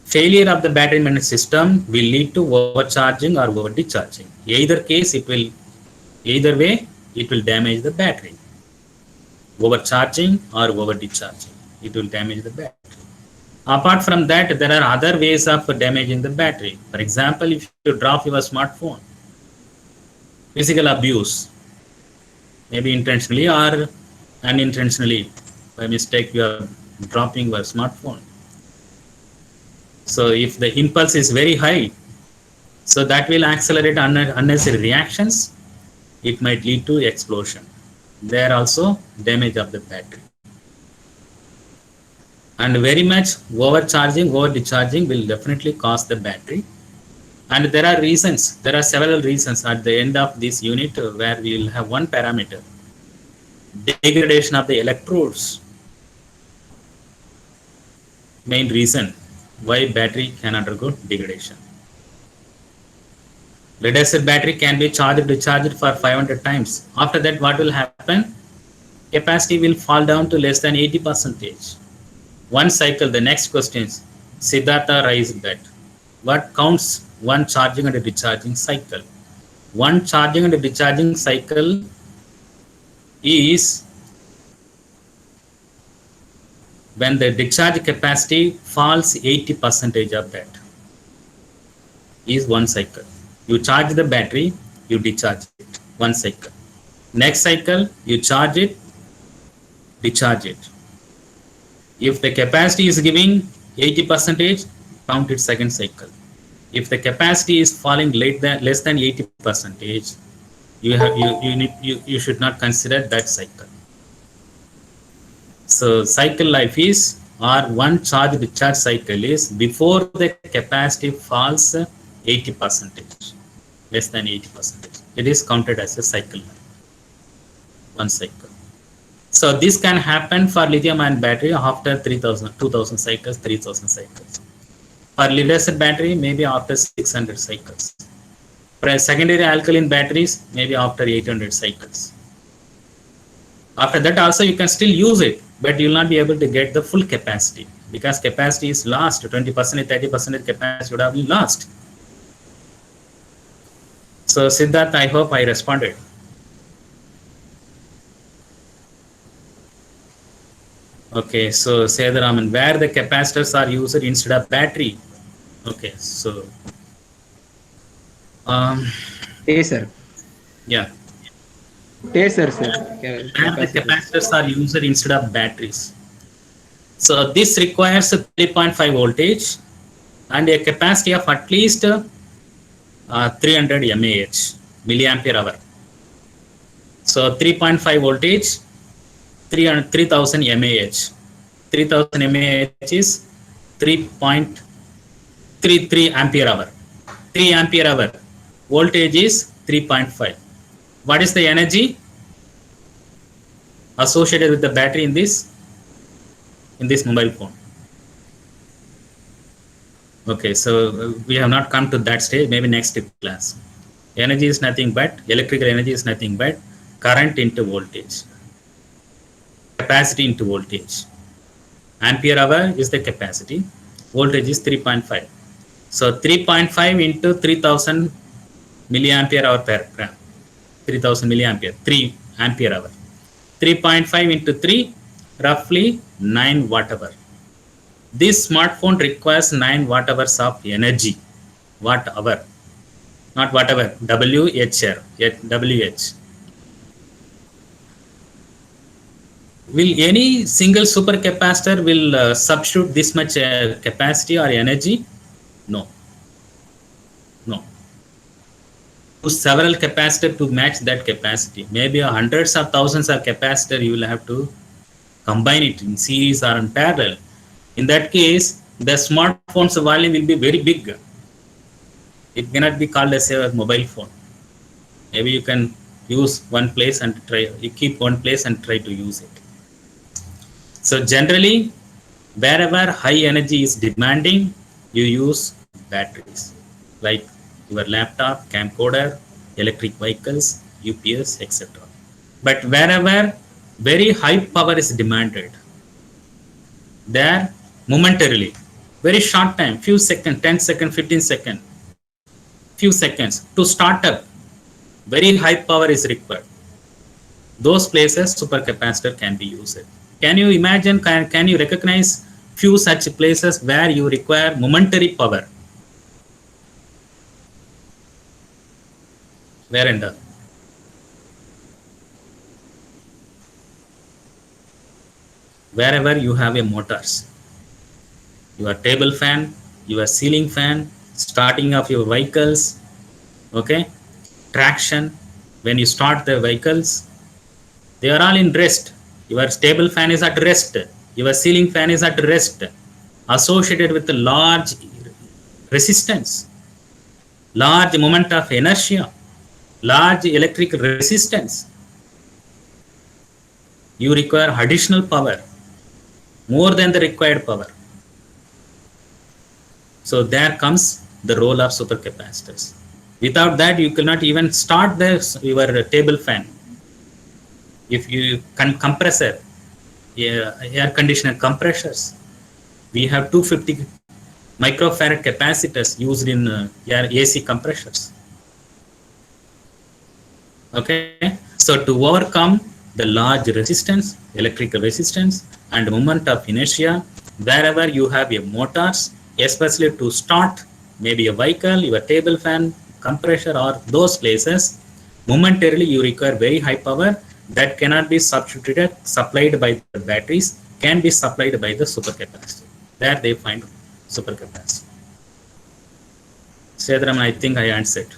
Failure of the battery management system will lead to overcharging or over discharging. Either case, either way, it will damage the battery. Overcharging or over discharging, it will damage the battery. Apart from that, there are other ways of damaging the battery. For example, if you drop your smartphone, physical abuse, maybe intentionally or unintentionally, by mistake you are dropping your smartphone. So if the impulse is very high, so that will accelerate unnecessary reactions. It might lead to explosion. There also damage of the battery. And very much overcharging, over discharging will definitely cause the battery. And there are reasons, there are several reasons at the end of this unit where we will have one parameter, degradation of the electrodes. Main reason why battery can undergo degradation. Lead acid battery can be charged, discharged for 500 times. After that, what will happen? Capacity will fall down to less than 80%. One cycle, the next question is, Siddhartha raised that. What counts one charging and discharging cycle? One charging and discharging cycle is when the discharge capacity falls 80% of that is one cycle. You charge the battery, you discharge it, one cycle. Next cycle, you charge it, discharge it. If the capacity is giving 80%, count it second cycle. If the capacity is falling less than 80%, you should not consider that cycle. So cycle life is, or one charge discharge cycle is before the capacity falls 80%, less than 80%. It is counted as a cycle life, one cycle. So this can happen for lithium ion battery after 2000 cycles, 3000 cycles. For lead acid battery, maybe after 600 cycles. For secondary alkaline batteries, maybe after 800 cycles. After that also you can still use it, but you will not be able to get the full capacity because capacity is lost. 20%, 30% capacity would have been lost. So Siddharth, I hope I responded. Okay, so Sedaraman, where the capacitors are used instead of battery. Okay, so Yes, sir. yeah, Yes, sir. where the capacitors are used instead of batteries. So this requires a 3.5 voltage and a capacity of at least 300 mAh, milliampere hour. So 3.5 voltage, 3000 mAh. 3000 mAh is 3.33 ampere hour. 3 ampere hour. Voltage is 3.5. What is the energy associated with the battery in this mobile phone? Okay, so we have not come to that stage. Maybe next class. Energy is nothing but, electrical energy is nothing but current into voltage, capacity into voltage. Ampere hour is the capacity, voltage is 3.5. So 3.5 into 3000 milliampere hour per gram, 3000 milliampere, 3 ampere hour. 3.5 into 3, roughly 9 watt hour. This smartphone requires 9 watt hours of energy. Watt hour, not whatever, WH. Will any single supercapacitor will substitute this much capacity or energy? No. Use several capacitors to match that capacity. Maybe hundreds of thousands of capacitors you will have to combine it in series or in parallel. In that case, the smartphone's volume will be very big. It cannot be called as a mobile phone. Maybe you can use one place and try, you keep one place and try to use it. So generally, wherever high energy is demanding, you use batteries, like your laptop, camcorder, electric vehicles, UPS, etc. But wherever very high power is demanded, there momentarily, very short time, few seconds, 10 seconds, 15 seconds, few seconds to start up, very high power is required. Those places supercapacitor can be used. Can you imagine, can you recognize few such places where you require momentary power? Where and wherever you have a motors, your table fan, your ceiling fan, starting of your vehicles, okay, traction, when you start the vehicles, they are all in rest. Your table fan is at rest, your ceiling fan is at rest, associated with a large resistance, large moment of inertia, large electric resistance. You require additional power, more than the required power. So there comes the role of supercapacitors. Without that, you cannot even start your table fan. If you compressor, air conditioner compressors, we have 250 microfarad capacitors used in AC compressors. Okay, so to overcome the large resistance, electrical resistance, and moment of inertia, wherever you have a motors, especially to start maybe a vehicle, your table fan, compressor, or those places, momentarily you require very high power that cannot be supplied by the batteries, can be supplied by the supercapacitor. There they find supercapacitor. Sedram, I think I answered.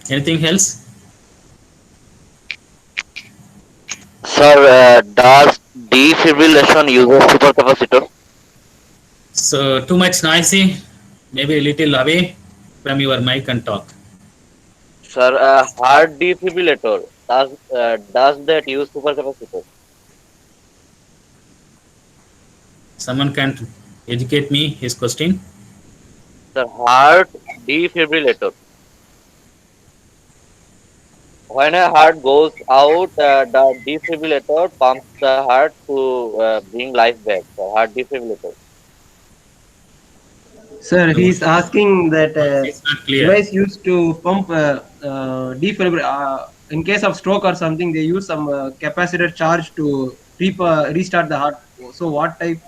Anything else? Sir, does defibrillation use a supercapacitor? So too much noisy, maybe a little away from your mic and talk. Sir, heart defibrillator, does that use supercapacitor? Someone can educate me his question. Sir, heart defibrillator. When a heart goes out, the defibrillator pumps the heart to bring life back. So heart defibrillator. Sir, he's asking that It's not clear. device used to pump defibrillator. In case of stroke or something, they use some capacitor charge to restart the heart. So what type?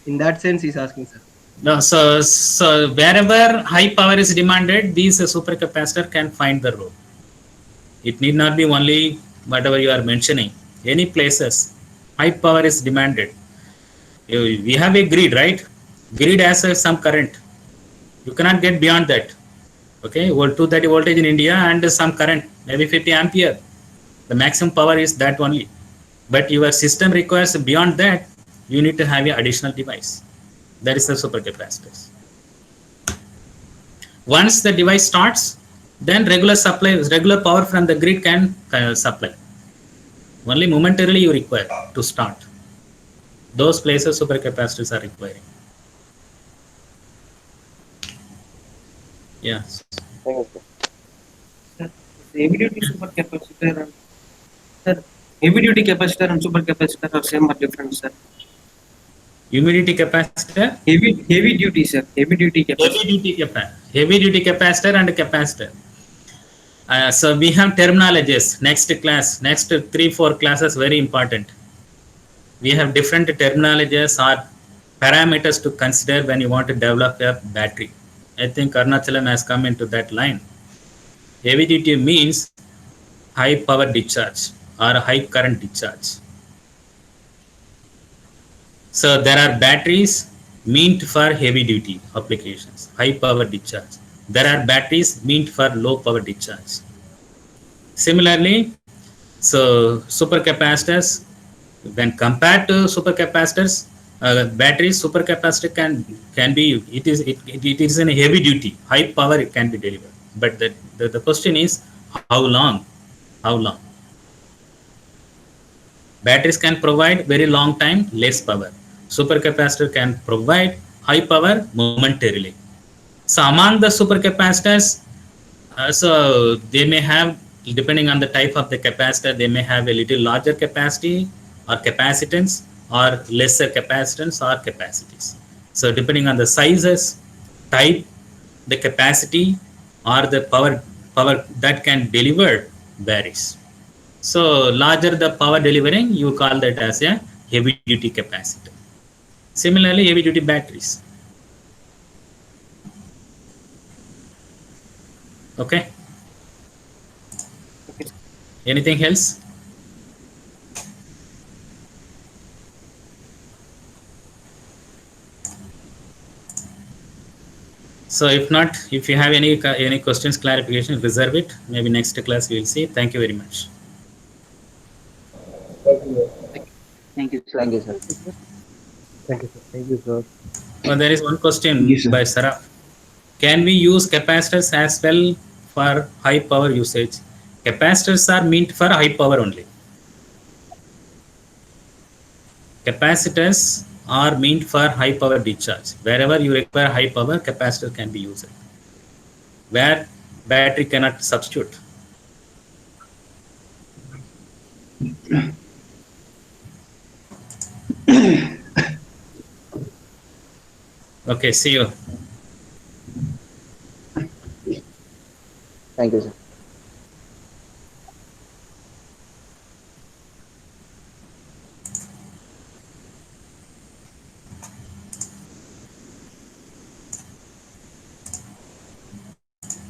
In that sense, he's asking, sir. No, so wherever high power is demanded, these supercapacitor can find the role. It need not be only whatever you are mentioning. Any places, high power is demanded. We have a grid, right? Grid has some current. You cannot get beyond that. Okay, 230 voltage in India and some current, maybe 50 ampere. The maximum power is that only. But your system requires beyond that, you need to have an additional device. That is the supercapacitors. Once the device starts, then regular power from the grid can supply. Only momentarily you require to start. Those places supercapacitors are requiring. Yes. Thank you, sir. Heavy duty supercapacitor and sir, heavy duty capacitor and supercapacitor are same or different, sir? Humidity capacitor, Heavy duty, sir. Heavy duty capacitor. heavy duty capacitor and capacitor. So we have terminologies. Next class, next 3-4 classes, very important. We have different terminologies or parameters to consider when you want to develop a battery. I think Arunachalam has come into that line. Heavy duty means high power discharge or high current discharge. So there are batteries meant for heavy duty applications, high power discharge. There are batteries meant for low power discharge. Similarly, so supercapacitors, when compared to supercapacitors, battery supercapacitor can be, it is in a heavy duty, high power it can be delivered. But the question is how long? How long? Batteries can provide very long time, less power. Supercapacitor can provide high power momentarily. So among the supercapacitors, so they may have, depending on the type of the capacitor, they may have a little larger capacity or capacitance, or lesser capacitance or capacities. So depending on the sizes, type, the capacity or the power that can deliver varies. So larger the power delivering, you call that as a heavy duty capacitor. Similarly, heavy duty batteries. Okay. Anything else? So if not, if you have any questions, clarification, reserve it. Maybe next class we will see. Thank you very much. Thank you. Thank you, sir. Thank you, sir. Thank you, sir. Thank you, sir. Well, there is one question Yes, sir. by Saraf. Can we use capacitors as well for high power usage? Capacitors are meant for high power only. Capacitors are meant for high power discharge. Wherever you require high power, capacitor can be used. Where battery cannot substitute. Okay, see you. Thank you, sir.